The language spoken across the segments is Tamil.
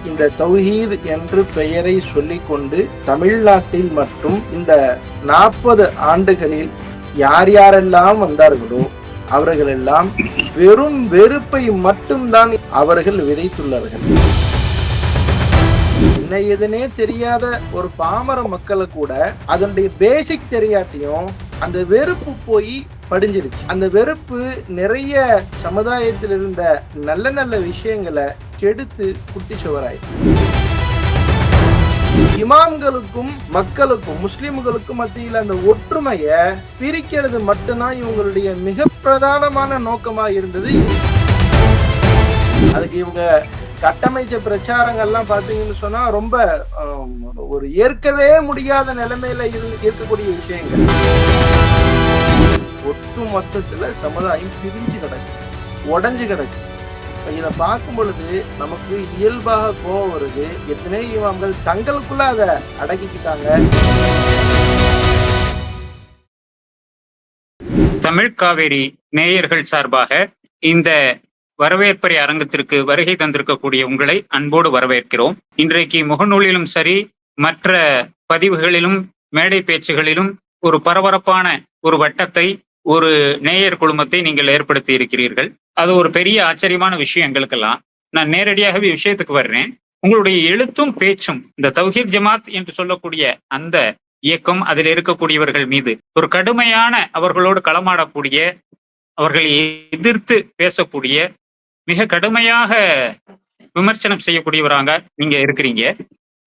இந்த தௌஹீத் என்று பெயரை சொல்லிக்கொண்டு தமிழ்நாட்டில் மட்டும் இந்த 40 ஆண்டுகளில் யார் யாரெல்லாம் வந்தார்களோ அவர்களெல்லாம் வெறும் வெறுப்பை மட்டும்தான் அவர்கள் விதைத்துள்ளார்கள். என்ன எதுனே தெரியாத ஒரு பாமர மக்களை கூட அதனுடைய பேசிக் தெரியாட்டியும் அந்த வெறுப்பு போய் படிஞ்சிருச்சு. அந்த வெறுப்பு நிறைய சமுதாயத்தில் இருந்த நல்ல நல்ல விஷயங்களை கெடுத்து குட்டி சுவராயிடுச்சு. இமாம்களுக்கும் மக்களுக்கும் முஸ்லிம்களுக்கும் மத்தியில் அந்த ஒற்றுமைய பிரிக்கிறது மட்டும்தான் இவங்களுடைய மிக பிரதானமான நோக்கமா இருந்தது. அதுக்கு இவங்க கட்டமைச்ச பிரச்சாரங்கள்லாம் பாத்தீங்கன்னு சொன்னா ரொம்ப ஒரு ஏற்கவே முடியாத நிலைமையில இருக்கக்கூடிய விஷயங்கள். ஒட்டு மொத்தத்துல சமுதாயம் பிரிஞ்சு கிடக்கு, உடஞ்சு கிடக்கு. இதை பார்க்கும் பொழுது நமக்கு இயல்பாக கோபம் வருது. எத்தனை இவங்கள் தங்களுக்குள்ள அதை அடக்கிக்கிட்டாங்க. தமிழ் காவேரி நேயர்கள் சார்பாக இந்த வரவேற்பறை அரங்கத்திற்கு வருகை தந்திருக்கக்கூடிய உங்களை அன்போடு வரவேற்கிறோம். இன்றைக்கு முகநூலிலும் சரி, மற்ற பதிவுகளிலும் மேடை பேச்சுகளிலும் ஒரு பரபரப்பான ஒரு வட்டத்தை, ஒரு நேயர் குழுமத்தை நீங்கள் ஏற்படுத்தி இருக்கிறீர்கள். அது ஒரு பெரிய ஆச்சரியமான விஷயம் எங்களுக்கெல்லாம். நான் நேரடியாகவே விஷயத்துக்கு வர்றேன். உங்களுடைய எழுத்தும் பேச்சும் இந்த தௌஹீத் ஜமாத் என்று சொல்லக்கூடிய அந்த இயக்கம், அதில் இருக்கக்கூடியவர்கள் மீது ஒரு கடுமையான, அவர்களோடு களமாடக்கூடிய, அவர்களை எதிர்த்து பேசக்கூடிய, மிக கடுமையாக விமர்சனம் செய்யக்கூடியவராங்க நீங்க இருக்கிறீங்க.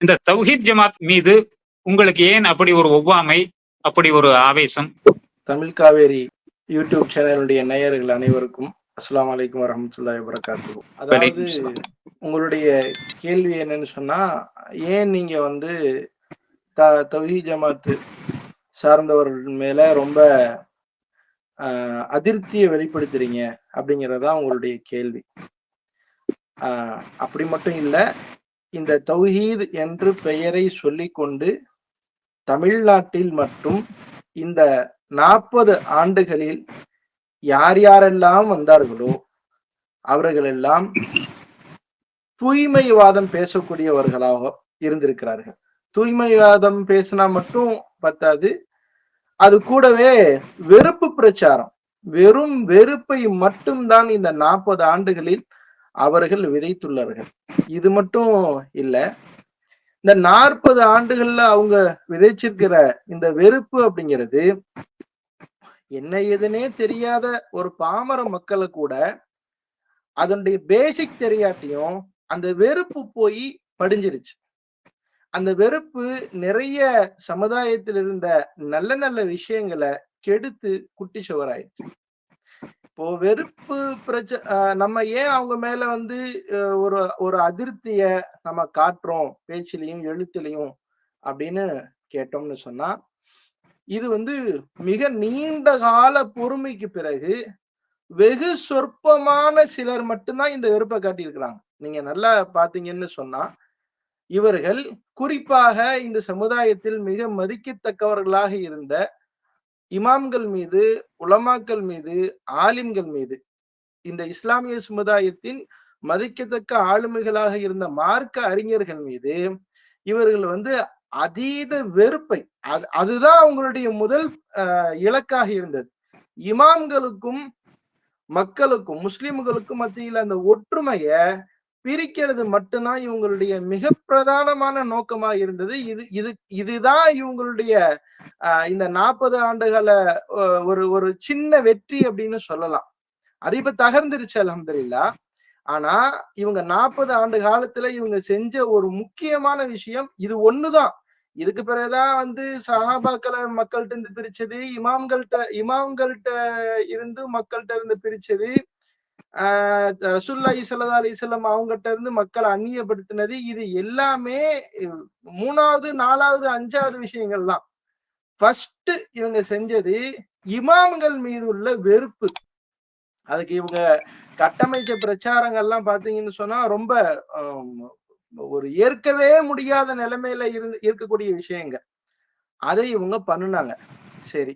இந்த தௌஹீத் ஜமாத் மீது உங்களுக்கு ஏன் அப்படி ஒரு ஒவ்வாமை, அப்படி ஒரு ஆவேசம்? தமிழ் காவேரி யூடியூப் சேனலுடைய நேயர்கள் அனைவருக்கும் அஸ்ஸலாமு அலைக்கும் வரஹ்மத்துல்லாஹி வபரகாத்துஹு. அதாவது உங்களுடைய கேள்வி என்னன்னு சொன்னா, ஏன் நீங்க தௌஹீத் ஜமாத் சார்ந்தவர்கள் மேல ரொம்ப அதிருப்தியை வெளிப்படுத்துறீங்க அப்படிங்கிறதா உங்களுடைய கேள்வி. அப்படி மட்டும் இல்ல, இந்த தௌஹீத் என்று பெயரை சொல்லிக்கொண்டு தமிழ்நாட்டில் மட்டும் இந்த 40 ஆண்டுகளில் யார் யாரெல்லாம் வந்தார்களோ அவர்களெல்லாம் தூய்மைவாதம் பேசக்கூடியவர்களாக இருந்திருக்கிறார்கள். தூய்மைவாதம் பேசினா மட்டும் பத்தாது, அது கூடவே வெறுப்பு பிரச்சாரம், வெறும் வெறுப்பை மட்டும்தான் இந்த 40 ஆண்டுகளில் அவர்கள் விதைத்துள்ளார்கள். இது மட்டும் இல்ல, இந்த 40 ஆண்டுகள்ல அவங்க விதைச்சிருக்கிற இந்த வெறுப்பு அப்படிங்கிறது என்ன எதுனே தெரியாத ஒரு பாமர மக்களை கூட அதனுடைய பேசிக் தெரியாட்டியும் அந்த வெறுப்பு போய் படிஞ்சிருச்சு. அந்த வெறுப்பு நிறைய சமுதாயத்தில் இருந்த நல்ல நல்ல விஷயங்களை கெடுத்து குட்டி சுவராயிடுச்சு. இப்போ வெறுப்பு நம்ம ஏன் அவங்க மேல ஒரு ஒரு அதிருப்திய நம்ம காட்டுறோம் பேச்சிலையும் எழுத்துலையும் அப்படின்னு கேட்டோம்னு சொன்னா, இது மிக நீண்ட கால பொறுமைக்கு பிறகு வெகு சொற்பமான சிலர் மட்டும்தான் இந்த வெறுப்பை காட்டியிருக்கிறாங்க. நீங்க நல்லா பாத்தீங்கன்னு சொன்னா, இவர்கள் குறிப்பாக இந்த சமுதாயத்தில் மிக மதிக்கத்தக்கவர்களாக இருந்த இமாம்கள் மீது, உலமாக்கள் மீது, ஆலிம்கள் மீது, இந்த இஸ்லாமிய சமுதாயத்தின் மதிக்கத்தக்க ஆளுமைகளாக இருந்த மார்க்க அறிஞர்கள் மீது இவர்கள் அதீத வெறுப்பை, அதுதான் அவங்களுடைய முதல் இலக்காக இருந்தது. இமாம்களுக்கும் மக்களுக்கும் முஸ்லிம்களுக்கும் மத்தியில் அந்த ஒற்றுமைய பிரிக்கிறது மட்டும்தான் இவங்களுடைய மிக பிரதானமான நோக்கமா இருந்தது. இதுதான் இவங்களுடைய இந்த 40 ஆண்டுகள ஒரு ஒரு சின்ன வெற்றி அப்படின்னு சொல்லலாம். அது இப்ப தகர்ந்துருச்சு அல்ஹம்துலில்லாஹ். ஆனா இவங்க 40 ஆண்டு காலத்துல இவங்க செஞ்ச ஒரு முக்கியமான விஷயம் இது ஒண்ணுதான். இதுக்கு பிறகுதான் சஹாபாக்களை மக்கள்கிட்ட இருந்து பிரிச்சது, இமாம்கள்ட்ட இருந்து மக்கள்கிட்ட இருந்து பிரிச்சது, ரசூலுல்லாஹி ஸல்லல்லாஹு அலைஹி வஸல்லம் அவங்ககிட்ட இருந்து மக்களை அந்நியப்படுத்தினது. இது எல்லாமே 3வது 4வது 5வது விஷயங்கள் தான். ஃபர்ஸ்ட் இவங்க செஞ்சது இமாம்கள் மீது உள்ள வெறுப்பு. அதுக்கு இவங்க கட்டமைச்ச பிரச்சாரங்கள்லாம் பாத்தீங்கன்னு சொன்னா ரொம்ப ஒரு ஏற்கவே முடியாத நிலைமையில இருக்கக்கூடிய விஷயங்கள். அதை இவங்க பண்ணுனாங்க. சரி,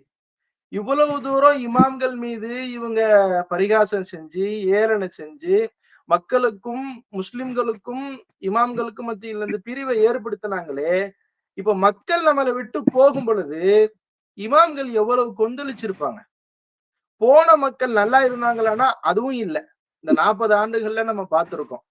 இவ்வளவு தூரம் இமாம்கள் மீது இவங்க பரிகாசம் செஞ்சு, ஏளனை செஞ்சு, மக்களுக்கும் முஸ்லிம்களுக்கும் இமாம்களுக்கும் மத்தியில் இந்த பிரிவை ஏற்படுத்தினாங்களே, இப்ப மக்கள் நம்மளை விட்டு போகும் பொழுது இமாம்கள் எவ்வளவு கொந்தளிச்சிருப்பாங்க. போன மக்கள் நல்லா இருந்தாங்களான்னா அதுவும் இல்ல. இந்த 40 ஆண்டுகள்ல நம்ம பார்த்திருக்கோம்.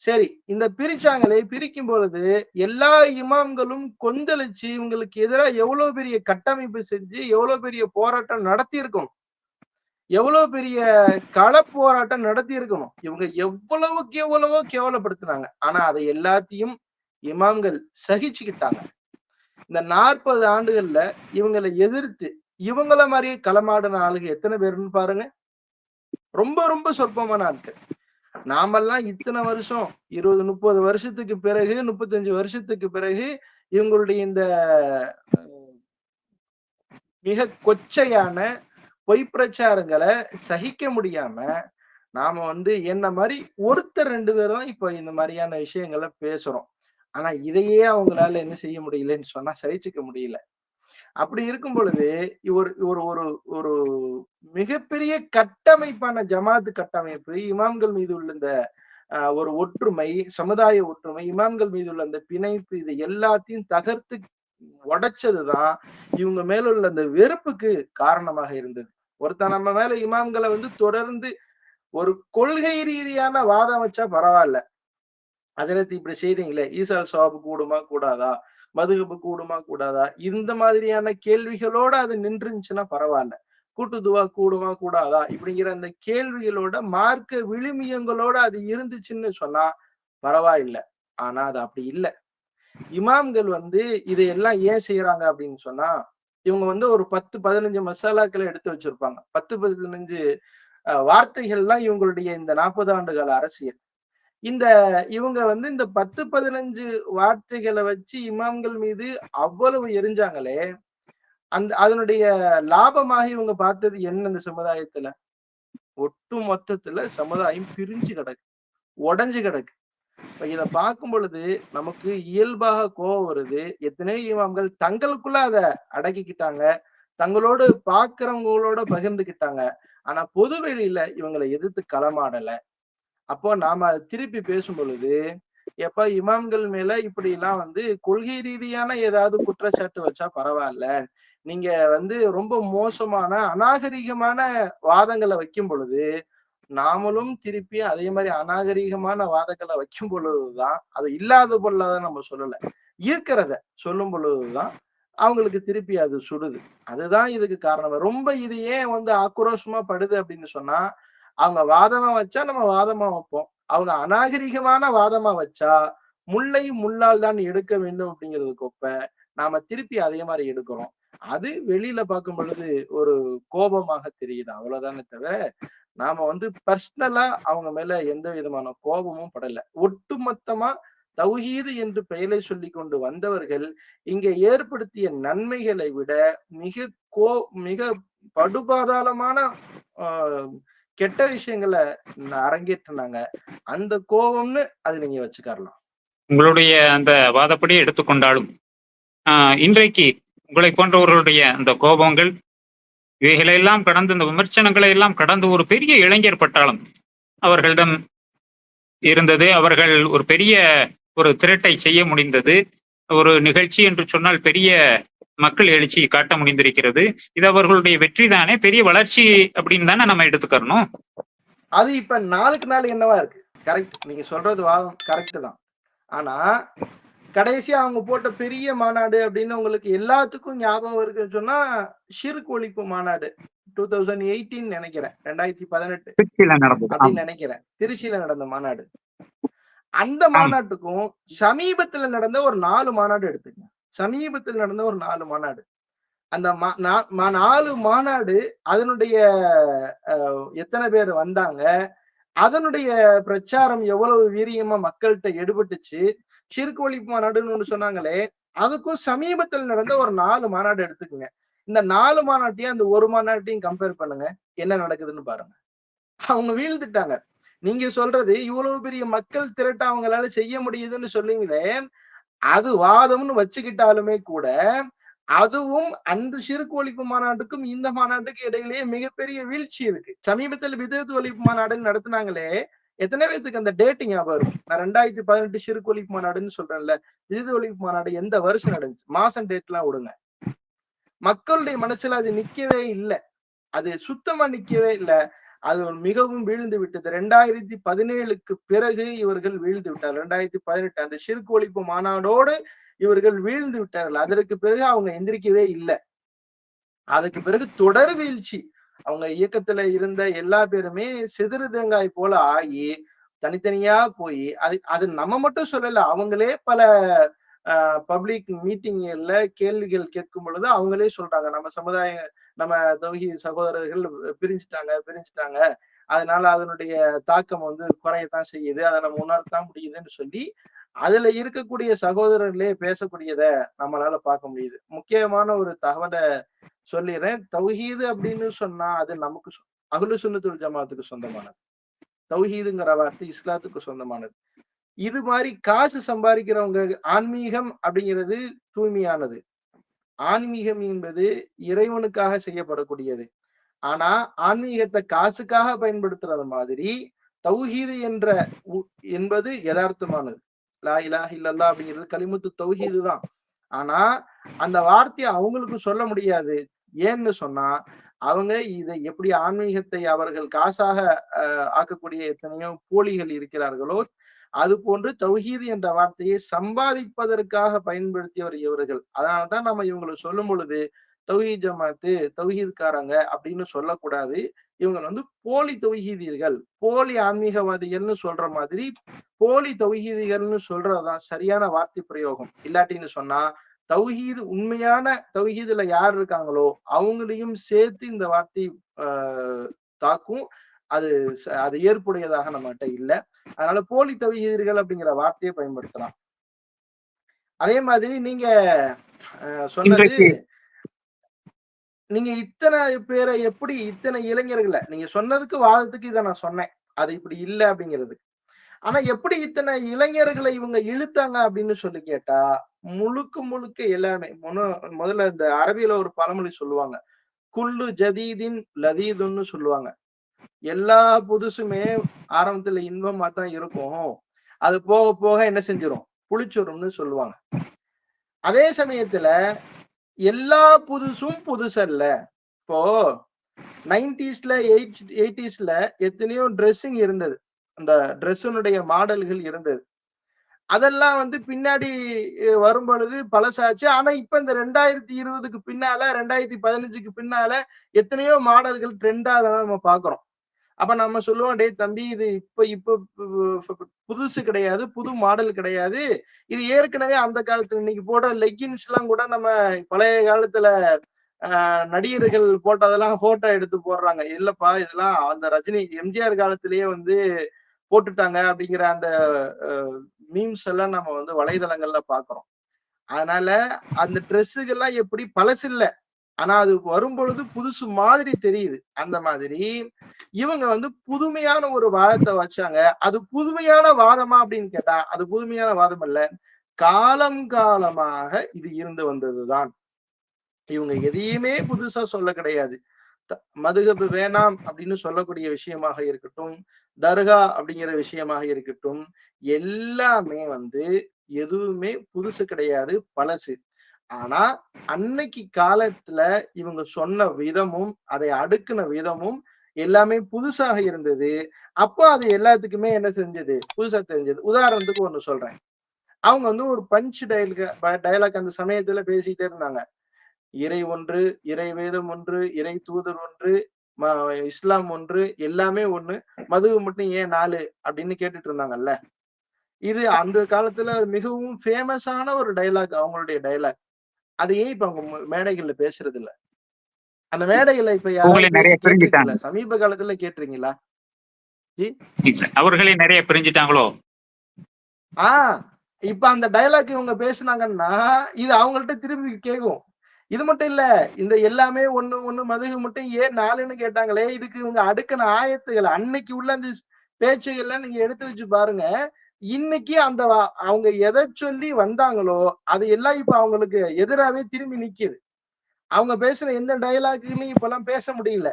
சரி, இந்த பிரிச்சாங்களே, பிரிக்கும் பொழுது எல்லா இமாம்களும் கொந்தளிச்சு இவங்களுக்கு எதிரா எவ்வளவு பெரிய கட்டமைப்பு செஞ்சு எவ்வளவு பெரிய போராட்டம் நடத்தி இருக்கணும், எவ்வளவு பெரிய கள போராட்டம் நடத்தி இருக்கணும். இவங்க எவ்வளவுக்கு எவ்வளவோ கேவலப்படுத்தினாங்க. ஆனா அதை எல்லாத்தையும் இமாம்கள் சகிச்சுக்கிட்டாங்க. இந்த 40 ஆண்டுகள்ல இவங்களை எதிர்த்து இவங்கள மாதிரியே களமாடின ஆளுங்க எத்தனை பேருன்னு பாருங்க. ரொம்ப ரொம்ப சொற்பமான ஆட்கள். நாமெல்லாம் இத்தனை வருஷம் 20 30 வருஷத்துக்கு பிறகு 35 வருஷத்துக்கு பிறகு இவங்களுடைய இந்த மிக கொச்சையான பொய் பிரச்சாரங்களை சகிக்க முடியாம நாம என்ன மாதிரி ஒருத்தர் 2 பேர் தான் இப்ப இந்த மாதிரியான விஷயங்களை பேசுறோம். ஆனா இதையே அவங்களால என்ன செய்ய முடியலன்னு சொன்னா சகிச்சுக்க முடியல. அப்படி இருக்கும் பொழுது ஒரு ஒரு ஒரு ஒரு மிகப்பெரிய கட்டமைப்பான ஜமாத்து கட்டமைப்பு, இமாம்கள் மீது உள்ள இந்த ஒரு ஒற்றுமை, சமுதாய ஒற்றுமை, இமாம்கள் மீது உள்ள அந்த பிணைப்பு, இது எல்லாத்தையும் தகர்த்து உடைச்சதுதான் இவங்க மேல உள்ள அந்த வெறுப்புக்கு காரணமாக இருந்தது. ஒருத்தன் நம்ம மேல இமாம்களை தொடர்ந்து ஒரு கொள்கை ரீதியான வாதம் வச்சா பரவாயில்ல, ஹஜரத் இப்படி செய்றீங்களே, ஈசா சவாபு கூடுமா கூடாதா, மதுஹபு கூடுமா கூடாதா, இந்த மாதிரியான கேள்விகளோட அது நின்றுச்சுன்னா பரவாயில்ல. கூட்டு துவா கூடுமா கூடாதா இப்படிங்கிற அந்த கேள்விகளோட மார்க்க விழுமியங்களோட அது இருந்துச்சுன்னு சொன்னா பரவாயில்ல. ஆனா அது அப்படி இல்லை. இமாம்கள் இதையெல்லாம் ஏன் செய்யறாங்க அப்படின்னு சொன்னா, இவங்க ஒரு 10 15 மசாலாக்களை எடுத்து வச்சிருப்பாங்க. 10 15 வார்த்தைகள்லாம் இவங்களுடைய இந்த 40 ஆண்டுகால அரசியல். இவங்க இந்த 10 15 வார்த்தைகளை வச்சு இமாம்கள் மீது அவ்வளவு எரிஞ்சாங்களே, அதனுடைய லாபமாக இவங்க பார்த்தது என்ன? இந்த சமுதாயத்துல ஒட்டு மொத்தத்துல சமுதாயம் பிரிஞ்சு கிடக்கு, உடைஞ்சு கிடக்கு. இப்ப இத பார்க்கும் பொழுது நமக்கு இயல்பாக கோபம் வருது. எத்தனையோ இமாம்கள் தங்களுக்குள்ள அதை அடக்கிக்கிட்டாங்க, தங்களோடு பாக்குறவங்களோட பகிர்ந்துக்கிட்டாங்க. ஆனா பொது வெளியில இவங்களை எதிர்த்து களமாடல. அப்போ நாம திருப்பி பேசும் பொழுது, எப்ப இமாம்கள் மேல இப்படி எல்லாம் கொள்கை ரீதியான ஏதாவது குற்றச்சாட்டு வச்சா பரவாயில்ல, நீங்க ரொம்ப மோசமான அநாகரிகமான வாதங்களை வைக்கும் பொழுது நாமளும் திருப்பி அதே மாதிரி அநாகரிகமான வாதங்களை வைக்கும் பொழுதுதான், அது இல்லாத பொருளாத நம்ம சொல்லல, இருக்கிறத சொல்லும் பொழுதுதான் அவங்களுக்கு திருப்பி அது சுடுது. அதுதான் இதுக்கு காரணம். ரொம்ப இது ஏன் ஆக்ரோஷமா படுது அப்படின்னு சொன்னா, அவங்க வாதமா வச்சா நம்ம வாதமா வைப்போம், அவங்க அநாகரிகமான வாதமா வச்சா முல்லை முள்ளால் தான் எடுக்க வேண்டும் அப்படிங்கிறதுக்கு ஒப்ப நாம திருப்பி அதே மாதிரி எடுக்கிறோம். அது வெளியில பார்க்கும் பொழுது ஒரு கோபமாக தெரியுது, அவ்வளவுதானே தவிர நாம பர்சனலா அவங்க மேல எந்த விதமான கோபமும் படல. ஒட்டுமொத்தமா தௌஹீது என்று பெயரை சொல்லி கொண்டு வந்தவர்கள் இங்க ஏற்படுத்திய நன்மைகளை விட மிக படுபாதாளமான கெட்ட விஷயங்களை அரங்கேற்றினாங்க. அந்த கோபம்னு அது நீங்க வச்சுக்கலாம். உங்களுடைய அந்த வாதப்படி எடுத்துக்கொண்டாலும் இன்றைக்கு உங்களை போன்றவர்களுடைய அந்த கோபங்கள் இவைகளெல்லாம் கடந்து, இந்த விமர்சனங்களை எல்லாம் கடந்து ஒரு பெரிய இளைஞர் பட்டாளம் அவர்களிடம் இருந்தது. அவர்கள் ஒரு பெரிய ஒரு திரட்டை செய்ய முடிந்தது. ஒரு நிகழ்ச்சி என்று சொன்னால் பெரிய மக்கள் எழுச்சி காட்ட முடிந்திருக்கிறது. இது அவர்களுடைய வெற்றி தானே, பெரிய வளர்ச்சி அப்படின்னு தானே நம்ம எடுத்துக்கறணும். அது இப்ப நாளுக்கு நாள் என்னவா இருக்கு. கரெக்ட், நீங்க சொல்றது வாதம் கரெக்ட் தான். ஆனா கடைசியா அவங்க போட்ட பெரிய மாநாடு அப்படின்னு உங்களுக்கு எல்லாத்துக்கும் ஞாபகம் இருக்குன்னு சொன்னா ஷிர்க் ஒழிப்பு மாநாடு 2018 நினைக்கிறேன், 2018 அப்படின்னு நினைக்கிறேன், திருச்சியில நடந்த மாநாடு. அந்த மாநாட்டுக்கும் சமீபத்துல நடந்த ஒரு 4 மாநாடு எடுத்துங்க. சமீபத்தில் நடந்த ஒரு 4 மாநாடு, அந்த 4 மாநாடு அதனுடைய எத்தனை பேர் வந்தாங்க, அதனுடைய பிரச்சாரம் எவ்வளவு வீரியமா மக்கள்கிட்ட எடுபட்டுச்சு. ஷிர்க் ஒழிப்பு மாநாடுன்னு ஒண்ணு சொன்னாங்களே, அதுக்கும் சமீபத்தில் நடந்த ஒரு 4 மாநாடு எடுத்துக்குங்க. இந்த 4 மாநாட்டையும் அந்த ஒரு மாநாட்டையும் கம்பேர் பண்ணுங்க, என்ன நடக்குதுன்னு பாருங்க. அவங்க வீழ்ந்துட்டாங்க. நீங்க சொல்றது இவ்வளவு பெரிய மக்கள் திரட்ட அவங்களால செய்ய முடியுதுன்னு சொல்லுங்களே, அது வாதம்னு வச்சுக்கிட்டாலுமே கூட அதுவும் அந்த ஷிர்க் ஒழிப்பு மாநாட்டுக்கும் இந்த மாநாட்டுக்கு இடையிலேயே மிகப்பெரிய வீழ்ச்சி இருக்கு. சமீபத்தில் பிதஅத் ஒழிப்பு மாநாடு நடத்தினாங்களே, எத்தனை பேத்துக்கு அந்த டேட்டிங் ஞாபகம் இருக்கும்? நான் 2018 ஷிர்க் ஒழிப்பு மாநாடுன்னு சொல்றேன்ல, விருது ஒழிப்பு மாநாடு எந்த வருஷம் நடந்துச்சு? மாசம் டேட்லாம் விடுங்க. மக்களுடைய மனசுல அது நிக்கவே இல்ல. அது சுத்தமா நிக்கவே இல்ல. அது மிகவும் வீழ்ந்து விட்டது. 2017க்கு பிறகு இவர்கள் வீழ்ந்து விட்டார்கள். 2018 அந்த ஷிர்க் ஒழிப்பு மாநாடோடு இவர்கள் வீழ்ந்து விட்டார்கள். அதற்கு பிறகு அவங்க எந்திரிக்கவே இல்ல. அதுக்கு பிறகு தொடர் வீழ்ச்சி. அவங்க இயக்கத்துல இருந்த எல்லா பேருமே சிதறு தேங்காய் போல ஆகி தனித்தனியா போய் அது நம்ம மட்டும் சொல்லல. அவங்களே பல பப்ளிக் மீட்டிங்ல கேள்விகள் கேட்கும் பொழுது அவங்களே சொல்றாங்க, நம்ம சமுதாயம், நம்ம தௌஹீத் சகோதரர்கள் பிரிஞ்சுட்டாங்க. அதனால அதனுடைய தாக்கம் வந்து குறையத்தான் செய்யுது. அதை நம்ம உணரத்தான் முடியுதுன்னு சொல்லி அதுல இருக்கக்கூடிய சகோதரர்களே பேசக்கூடியத நம்மளால பார்க்க முடியுது. முக்கியமான ஒரு தகவலை சொல்லிடுறேன். தௌஹீது அப்படின்னு சொன்னா அது நமக்கு அஹ்லு சுன்னத்துல் ஜமாத்துக்கு சொந்தமானது. தௌஹீதுங்கிற வார்த்தை இஸ்லாத்துக்கு சொந்தமானது. இது மாதிரி காசு சம்பாதிக்கிறவங்க, ஆன்மீகம் அப்படிங்கிறது தூய்மையானது. ஆன்மீகம் என்பது இறைவனுக்காக செய்யப்படக்கூடியது. ஆனா ஆன்மீகத்தை காசுக்காக பயன்படுத்துறது மாதிரி தௌஹீது என்பது யதார்த்தமானது. லா இலாஹ இல்லல்லாஹ் அப்படிங்கிறது கலிமத்து தௌஹீது தான். ஆனா அந்த வார்த்தையை அவங்களுக்கு சொல்ல முடியாது. ஏன்னு சொன்னா அவங்க இதை எப்படி ஆன்மீகத்தை அவர்கள் காசாக ஆக்கக்கூடிய எத்தனையோ போலிகள் இருக்கிறார்களோ அது போன்று தௌஹீது என்ற வார்த்தையை சம்பாதிப்பதற்காக பயன்படுத்தியவர் இவர்கள். அதனாலதான் நம்ம இவங்களை சொல்லும் பொழுது தௌஹீத் ஜமாத்து, தௌஹீத்காரங்க அப்படின்னு சொல்லக்கூடாது. இவங்க வந்து போலி தௌஹீதியர்கள், போலி ஆன்மீகவாதிகள்னு சொல்ற மாதிரி போலி தௌஹீதிகள்னு சொல்றதுதான் சரியான வார்த்தை பிரயோகம். இல்லாட்டின்னு சொன்னா தௌஹீது, உண்மையான தௌஹீதுல யார் இருக்காங்களோ அவங்களையும் சேர்த்து இந்த வார்த்தை தாக்கும். அது ஏற்புடையதாக நம்மகிட்ட இல்ல. அதனால போலி தௌஹீதர்கள் அப்படிங்கிற வார்த்தையை பயன்படுத்தலாம். அதே மாதிரி நீங்க சொன்னது, நீங்க இத்தனை பேரை எப்படி, இத்தனை இளைஞர்களை நீங்க சொன்னதுக்கு வாதத்துக்கு இதை நான் சொன்னேன், அது இப்படி இல்ல அப்படிங்கிறது. ஆனா எப்படி இத்தனை இளைஞர்களை இவங்க இழுத்தாங்க அப்படின்னு சொல்லி கேட்டா முழுக்க எல்லாமே முதல்ல இந்த அரபியில ஒரு பழமொழி சொல்லுவாங்க, குல்லு ஜதீதின் லதீதுன்னு சொல்லுவாங்க. எல்லா புதுசுமே ஆரம்பத்துல இன்பமா தான் இருக்கும், அது போக போக என்ன செஞ்சிடும், புளிச்சுரும்னு சொல்லுவாங்க. அதே சமயத்துல எல்லா புதுசும் புதுசல்ல. இப்போ 90ஸ்ல 80ஸ்ல எத்தனையோ ட்ரெஸ்ஸிங் இருந்தது, அந்த ட்ரெஸ்ஸுனுடைய மாடல்கள் இருந்தது. அதெல்லாம் வந்து பின்னாடி வரும் பொழுது பழசாச்சு. ஆனா இப்ப இந்த 2020க்கு பின்னால, 2015க்கு பின்னால எத்தனையோ மாடல்கள் ட்ரெண்டா நம்ம பாக்குறோம். அப்ப நம்ம சொல்லுவோம், டேய் தம்பி, இது இப்ப புதுசு கிடையாது, புது மாடல் கிடையாது, இது ஏற்கனவே அந்த காலத்துல இன்னைக்கு போடுற லெக்கின்ஸ் எல்லாம் கூட நம்ம பழைய காலத்துல நடிகர்கள் போட்டதெல்லாம் போட்டோ எடுத்து போடுறாங்க. இல்லப்பா, இதெல்லாம் அந்த ரஜினி எம்ஜிஆர் காலத்திலேயே வந்து போட்டுட்டாங்க அப்படிங்கிற அந்த மீம்ஸ் எல்லாம் நம்ம வந்து வலைதளங்கள்ல பாக்குறோம். அதனால அந்த ட்ரெஸ்ஸுகள்லாம் எப்படி பழசு இல்ல, ஆனா அது வரும் பொழுது புதுசு மாதிரி தெரியுது. அந்த மாதிரி இவங்க வந்து புதுமையான ஒரு வாதத்தை வச்சாங்க. அது புதுமையான வாதமா அப்படின்னு கேட்டா அது புதுமையான வாதம் அல்ல, காலம் காலமாக இது இருந்து வந்ததுதான். இவங்க எதையுமே புதுசா சொல்ல கிடையாது. மதுஹப் வேணாம் அப்படின்னு சொல்லக்கூடிய விஷயமாக இருக்கட்டும், தர்கா அப்படிங்கிற விஷயமாக இருக்கட்டும், எல்லாமே வந்து எதுவுமே புதுசு கிடையாது, பழசு. ஆனா அன்னைக்கு காலத்துல இவங்க சொன்ன விதமும் அதை அடுக்குன விதமும் எல்லாமே புதுசாக இருந்தது. அப்போ அது எல்லாத்துக்குமே என்ன செஞ்சது, புதுசா தெரிஞ்சது. உதாரணத்துக்கு ஒண்ணு சொல்றேன். அவங்க வந்து ஒரு பஞ்ச் டயலாக் அந்த சமயத்துல பேசிட்டே இருந்தாங்க. இறை ஒன்று, இறை வேதம் ஒன்று, இறை தூதர் ஒன்று, இஸ்லாம் ஒன்று, எல்லாமே ஒண்ணு, மதுவு மட்டும் ஏன் 4 அப்படின்னு கேட்டுட்டு இருந்தாங்கல்ல. இது அந்த காலத்துல மிகவும் ஃபேமஸான ஒரு டயலாக், அவங்களுடைய டயலாக். அது ஏன் இப்ப அவங்க மேடைகள்ல பேசுறது இல்ல? அந்த மேடைகள்ல இப்ப யாராவது கேட்டிருக்கீங்களா? சமீப காலத்துல கேட்டிருக்கீங்களா? அவர்களே நிறைய பிரிஞ்சுட்டாங்களோ? இப்ப அந்த டயலாக் இவங்க பேசுனாங்கன்னா இது அவங்கள்ட்ட திரும்பி கேட்கும். இது மட்டும் இல்ல, இந்த எல்லாமே ஒண்ணு மதுகு மட்டும் ஏன் 4ன்னு கேட்டாங்களே, இதுக்கு இவங்க அடுக்கின ஆயத்துகள், அன்னைக்கு உள்ள அந்த பேச்சுகள்லாம் நீங்க எடுத்து வச்சு பாருங்க. இன்னைக்கு அந்த அவங்க எதை சொல்லி வந்தாங்களோ அது எல்லாம் இப்ப அவங்களுக்கு எதிராவே திரும்பி நிக்குது. அவங்க பேசுற எந்த டயலாக்லயும் இப்பெல்லாம் பேச முடியல.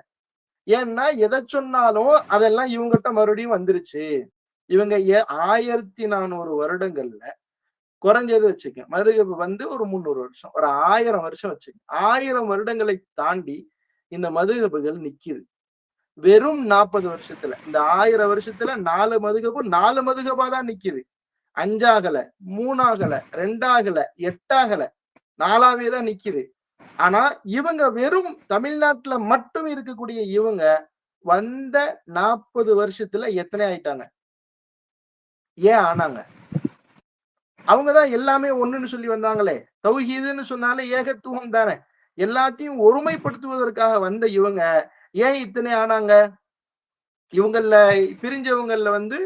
ஏன்னா எதை சொன்னாலும் அதெல்லாம் இவங்ககிட்ட மறுபடியும் வந்துருச்சு. இவங்க 1400 வருடங்கள்ல குறைஞ்சது வச்சுக்க மதுகபு வந்து ஒரு 300 வருஷம், ஒரு 1000 வருஷம் வச்சுக்க. 1000 வருடங்களை தாண்டி இந்த மதுகபுகள் நிக்குது. வெறும் 40 வருஷத்துல, இந்த 1000 வருஷத்துல 4 மதுகபு 4 மதுகபா தான் நிக்குது. 5 ஆகல, 3 ஆகல, 2 ஆகல, 8 ஆகல, 4ஆவே தான் நிக்குது. ஆனா இவங்க வெறும் தமிழ்நாட்டுல மட்டும் இருக்கக்கூடிய இவங்க வந்த 40 வருஷத்துல எத்தனை ஆயிட்டாங்க? ஏன் ஆனாங்க? அவங்கதான் எல்லாமே ஒண்ணுன்னு சொல்லி வந்தாங்களே. தௌஹீதுன்னு சொன்னாலே ஏகத்துவம் தானே. எல்லாத்தையும் ஒருமைப்படுத்துவதற்காக வந்த இவங்க ஏன் இத்தனை ஆனாங்க? இவங்கள்ல பிரிஞ்சவங்கள்ல வந்து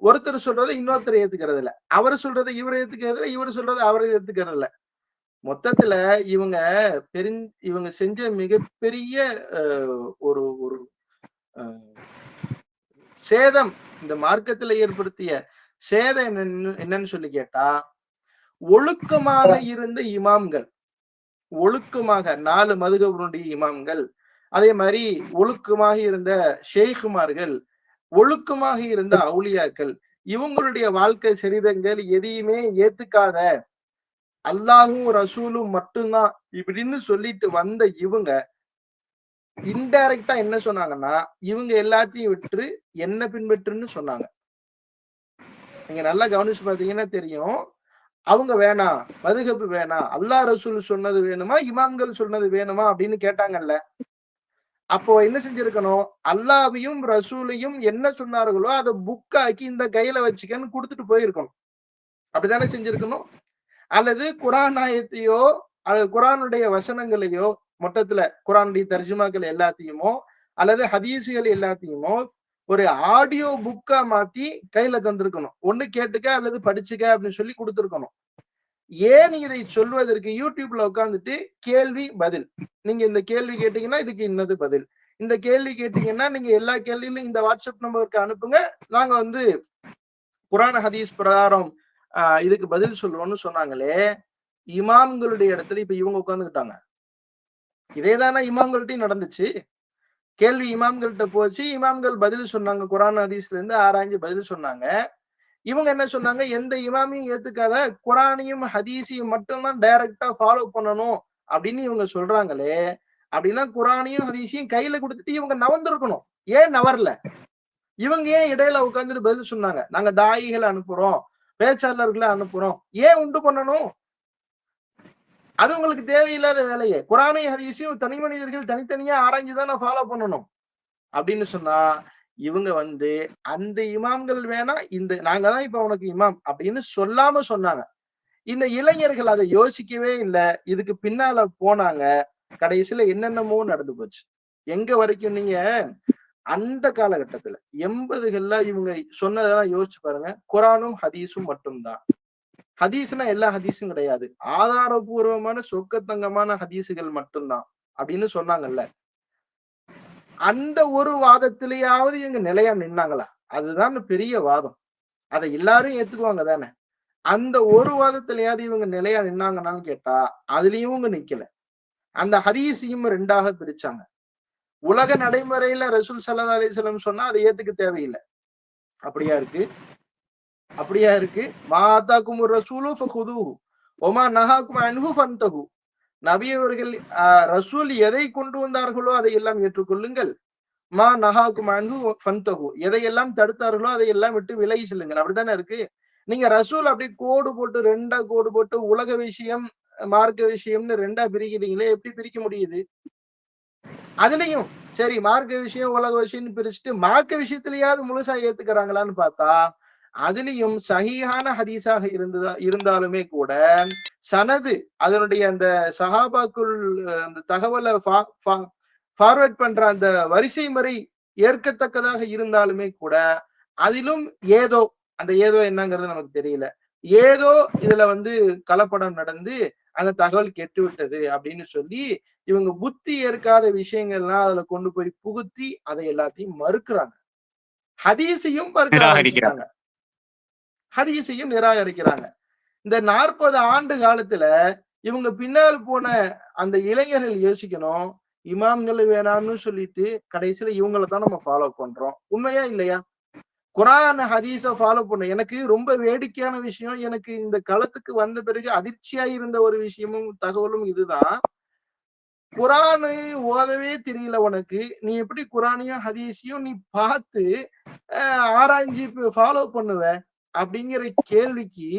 ஒருத்தர் சொல்றதை இன்னொருத்தர் ஏத்துக்கிறது இல்ல. அவரு சொல்றதை இவரு ஏத்துக்கிறது இல்ல, இவரு சொல்றதை அவரு ஏத்துக்கிறது இல்ல. மொத்தத்துல இவங்க இவங்க செஞ்ச மிகப்பெரிய ஒரு ஒரு சேதம், இந்த மார்க்கத்துல ஏற்படுத்திய சேதம் என்னன்னு சொல்லி கேட்டா, ஒழுக்கமாக இருந்த இமாம்கள், ஒழுக்கமாக 4 மதுகபுடைய இமாம்கள், அதே மாதிரி ஒழுக்கமாக இருந்த ஷேகுமார்கள், ஒழுக்கமாக இருந்த அவுலியாக்கள், இவங்களுடைய வாழ்க்கை சரிதங்கள் எதையுமே ஏத்துக்காத, அல்லாஹும் ரசூலும் மட்டும்தான் இப்படின்னு சொல்லிட்டு வந்த இவங்க இன்டைரக்டா என்ன சொன்னாங்கன்னா, இவங்க எல்லாத்தையும் விட்டு என்ன பின்பற்றுன்னு சொன்னாங்க. நீங்க நல்லா கவனிச்சு பாத்தீங்கன்னா தெரியும். அவங்க வேணாம், மதுஹப் வேணாம், அல்லாஹ் ரசூல் சொன்னது வேணுமா, இமாம்கள் சொன்னது வேணுமா அப்படின்னு கேட்டாங்கல்ல. அப்போ என்ன செஞ்சிருக்கணும்? அல்லாஹ்வையும் ரசூலையும் என்ன சொன்னார்களோ அதை புக்காக்கி இந்த கையில வச்சுக்கன்னு கொடுத்துட்டு போயிருக்கணும். அப்படித்தானே செஞ்சிருக்கணும். அல்லது குரான் ஆயத்தையோ அல்லது குரானுடைய வசனங்களையோ, மொத்தத்துல குரானுடைய தர்ஜுமாக்கள் எல்லாத்தையுமோ அல்லது ஹதீசுகள் எல்லாத்தையுமோ ஒரு ஆடியோ புக்கா மாத்தி கையில தந்திருக்கணும். ஒண்ணு கேட்டுக்க அல்லது படிச்சுக்க அப்படின்னு சொல்லி கொடுத்திருக்கணும். ஏன் இதை சொல்வதற்கு யூடியூப்ல உட்காந்துட்டு கேள்வி பதில், நீங்க இந்த கேள்வி கேட்டீங்கன்னா இதுக்கு இன்னது பதில், இந்த கேள்வி கேட்டீங்கன்னா நீங்க எல்லா கேள்வியிலும் இந்த வாட்ஸ்அப் நம்பருக்கு அனுப்புங்க, நாங்க வந்து குரான் ஹதீஸ் பிரகாரம் இதுக்கு பதில் சொல்லுவோம்னு சொன்னாங்களே. இமாம்களுடைய இடத்துல இப்ப இவங்க உட்கார்ந்துக்கிட்டாங்க. இதேதானே இமாம்கள்ட்டையும் நடந்துச்சு. கேள்வி இமாம்கள்ட்ட போச்சு, இமாம்கள் பதில் சொன்னாங்க, குரான் ஹதீஸ்ல இருந்து ஆராய்ஞ்சு பதில் சொன்னாங்க. இவங்க என்ன சொன்னாங்க, எந்த இமாமையும் ஏத்துக்காத, குரானையும் ஹதீஸையும் மட்டும்தான் டைரக்டா ஃபாலோ பண்ணணும் அப்படின்னு இவங்க சொல்றாங்களே. அப்படின்னா குரானையும் ஹதீஸையும் கையில கொடுத்துட்டு இவங்க நவந்திருக்கணும். ஏன் நவரல? இவங்க ஏன் இடையில உட்கார்ந்துட்டு பதில் சொன்னாங்க? நாங்க தாயிகளை அனுப்புறோம், பேச்சாளர்களை அனுப்புறோம், ஏன் உண்டு பண்ணணும்? அது உங்களுக்கு தேவையில்லாத வேலையே. குரானையும் ஹதீஸையும் தனி மனிதர்கள் தனித்தனியா ஆராய்ஞ்சுதான் ஃபாலோ பண்ணணும் அப்படின்னு சொன்னா, இவங்க வந்து அந்த இமாம்கள் வேணா, இந்த நாங்க தான் இப்ப உனக்கு இமாம் அப்படின்னு சொல்லாம சொன்னாங்க. இந்த இளைஞர்கள் அதை யோசிக்கவே இல்லை. இதுக்கு பின்னால போனாங்க. கடைசியில என்னென்னமோ நடந்து போச்சு. எங்க வரைக்கும் நீங்க அந்த காலகட்டத்துல 80கள்ல இவங்க சொன்னதெல்லாம் யோசிச்சு பாருங்க. குரானும் ஹதீஸும் மட்டும்தான். ஹதீஸ்னா எல்லா ஹதீஸும் கிடையாது, ஆதாரபூர்வமான சொக்கத்தங்கமான ஹதீஸுகள் மட்டும்தான் அப்படின்னு சொன்னாங்கல்ல. அந்த ஒரு வாதத்திலேயாவது இவங்க நிலையா நின்னாங்களா? அதுதான் பெரிய வாதம். அதை எல்லாரும் ஏத்துக்குவாங்க தானே. அந்த ஒரு வாதத்திலேயாவது இவங்க நிலையா நின்னாங்கன்னு கேட்டா அதுலயும் இவங்க நிக்கல. அந்த ஹதீஸையும் 2ஆக பிரிச்சாங்க. உலக நடைமுறையில ரசூல் ஸல்லல்லாஹு அலைஹி வஸல்லம் சொன்னா அதை ஏத்துக்க தேவையில்லை. அப்படியா இருக்கு? அப்படியா இருக்கு? மாதாக்கும் ரசூலு ஃபகுதுஹு வமா நஹாக்கும் அன்ஹு ஃபன்தஹு. நபி அவர்கள் ரசூல் எதை கொண்டு வந்தார்களோ அதை எல்லாம் ஏற்றுக்கொள்ளுங்கள். மா நஹாக்கும் அன்ஹு ஃபன்தஹு. எதையெல்லாம் தடுத்தார்களோ அதை எல்லாம் விட்டு விலகி செல்லுங்கள். அப்படித்தானே இருக்கு. நீங்க ரசூல் அப்படி கோடு போட்டு 2ஆ கோடு போட்டு உலக விஷயம் மார்க்க விஷயம்னு 2ஆ பிரிக்கிறீங்களே, எப்படி பிரிக்க முடியுது? அதுலயும் சரி மார்க்க விஷயம் உலக விஷயம்னு பிரிச்சுட்டு மார்க்க விஷயத்திலேயாவது முழுசா ஏத்துக்கிறாங்களான்னு பார்த்தா அதுலயும் சஹீஹான ஹதீஸாக இருந்தாலுமே கூட சனது அதனுடைய அந்த சஹாபாக்குள் அந்த தகவலை ஃபார்வர்ட் பண்ற அந்த வரிசை முறை ஏற்கத்தக்கதாக இருந்தாலுமே கூட அதிலும் ஏதோ அந்த ஏதோ என்னங்கிறது நமக்கு தெரியல. ஏதோ இதுல வந்து கலப்படம் நடந்து அந்த தகவல் கெட்டு விட்டது அப்படின்னு சொல்லி இவங்க புத்தி ஏற்காத விஷயங்கள்லாம் அதுல கொண்டு போய் புகுத்தி அதை எல்லாத்தையும் மறுக்கிறாங்க. ஹதீஸையும் மறுக்க ஆரம்பிச்சிட்டாங்க. ஹதீஸையும் நிராகரிக்கிறாங்க. இந்த 40 ஆண்டு காலத்துல இவங்க பின்னால் போன அந்த இளைஞர்கள் யோசிக்கணும், இமாம்கள் வேணாம்னு சொல்லிட்டு கடைசியில இவங்களை தான் நம்ம ஃபாலோ பண்றோம். உண்மையா இல்லையா? குரான் ஹதீஸ ஃபாலோ பண்ண எனக்கு ரொம்ப வேடிக்கையான விஷயம். எனக்கு இந்த களத்துக்கு வந்த பிறகு அதிர்ச்சியா இருந்த ஒரு விஷயமும் தகவலும் இதுதான். குரானு ஓதவே தெரியல உனக்கு. நீ எப்படி குரானையும் ஹதீஸையும் நீ பார்த்து ஆராய்ஞ்சு ஃபாலோ பண்ணுவ? அப்படிங்கிற கேள்விக்கு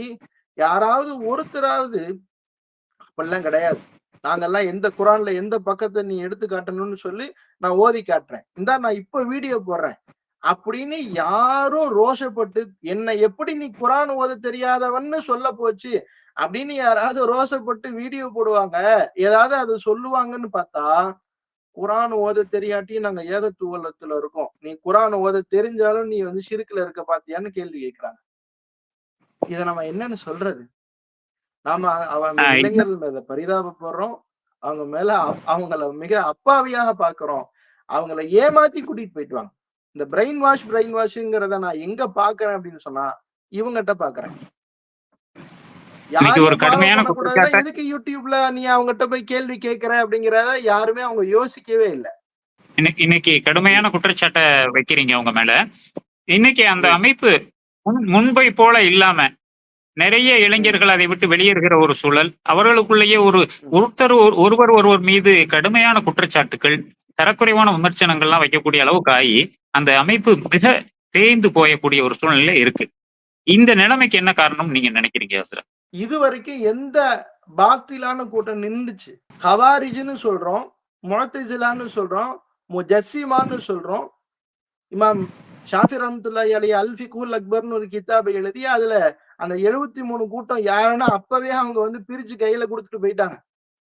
யாராவது ஒருத்தராவது அப்படிலாம் கிடையாது. நாங்கெல்லாம் எந்த குரான்ல எந்த பக்கத்தை நீ எடுத்து காட்டணும்னு சொல்லி நான் ஓதி காட்டுறேன். இந்தா நான் இப்ப வீடியோ போடுறேன். அப்படின்னு யாரும் ரோஷப்பட்டு என்னை எப்படி நீ குரான் ஓத தெரியாதவன்னு சொல்ல போச்சு அப்படின்னு யாராவது ரோஷப்பட்டு வீடியோ போடுவாங்க. ஏதாவது அது சொல்லுவாங்கன்னு பார்த்தா குரான் ஓத தெரியாட்டியும் நாங்க ஏகத்துவத்துல இருக்கோம். நீ குரான் ஓத தெரிஞ்சாலும் நீ வந்து ஷிர்க்ல இருக்க பாத்தியான்னு கேள்வி கேட்கிறாங்க. இத நம்ம என்னன்னு சொல்றது? நாம அவங்க இளைஞர்கள் மேல பரிதாபப்படுறோம். அவங்க மேல அவங்கள மிக அப்பாவியாக பார்க்கிறோம். அவங்கள ஏமாத்தி கூட்டிட்டு போயிட்டு வாங்க. இந்த பிரெயின் வாஷ்ங்கிறத நான் எங்க பாக்குறேன் அப்படின்னு சொன்னா இவங்ககிட்ட பாக்குறேன். ஒரு கடுமையான குற்றச்சாட்டு. எதுக்கு யூடியூப்ல நீ அவங்ககிட்ட போய் கேள்வி கேட்கிற அப்படிங்கறத யாருமே அவங்க யோசிக்கவே இல்லை. இன்னைக்கு கடுமையான குற்றச்சாட்டை வைக்கிறீங்க உங்க மேல. இன்னைக்கு அந்த அமைப்பு முன்பை போல இல்லாம நிறைய இளைஞர்கள் அதை விட்டு வெளியேறுகிற ஒரு சூழல். அவர்களுக்குள்ளேயே ஒருவர் மீது கடுமையான குற்றச்சாட்டுகள், தரக்குறைவான விமர்சனங்கள்லாம் வைக்கக்கூடிய அளவுக்கு ஆகி அந்த அமைப்பு மிக தேய்ந்து போயக்கூடிய ஒரு சூழ்நிலை இருக்கு. இந்த நிலைமைக்கு என்ன காரணம் நீங்க நினைக்கிறீங்க ஹஸ்ரத்? இது வரைக்கும் எந்த பாத்திலான கூட்டம் நின்றுச்சு? ஹவாரிஜ்னு சொல்றோம், முஅத்தஸிலான்னு சொல்றோம், முஜஸ்ஸிமான்னு சொல்றோம். இமாம் ஷாஃபி ரஹ்மத்துல்லாஹி அலைஹி அல் ஃபிக்ஹுல் அக்பர்னு ஒரு கிதாபை எழுதி அதுல அந்த 73 கூட்டம் யாருன்னா அப்பவே அவங்க வந்து பிரிச்சு கையில கொடுத்துட்டு போயிட்டாங்க.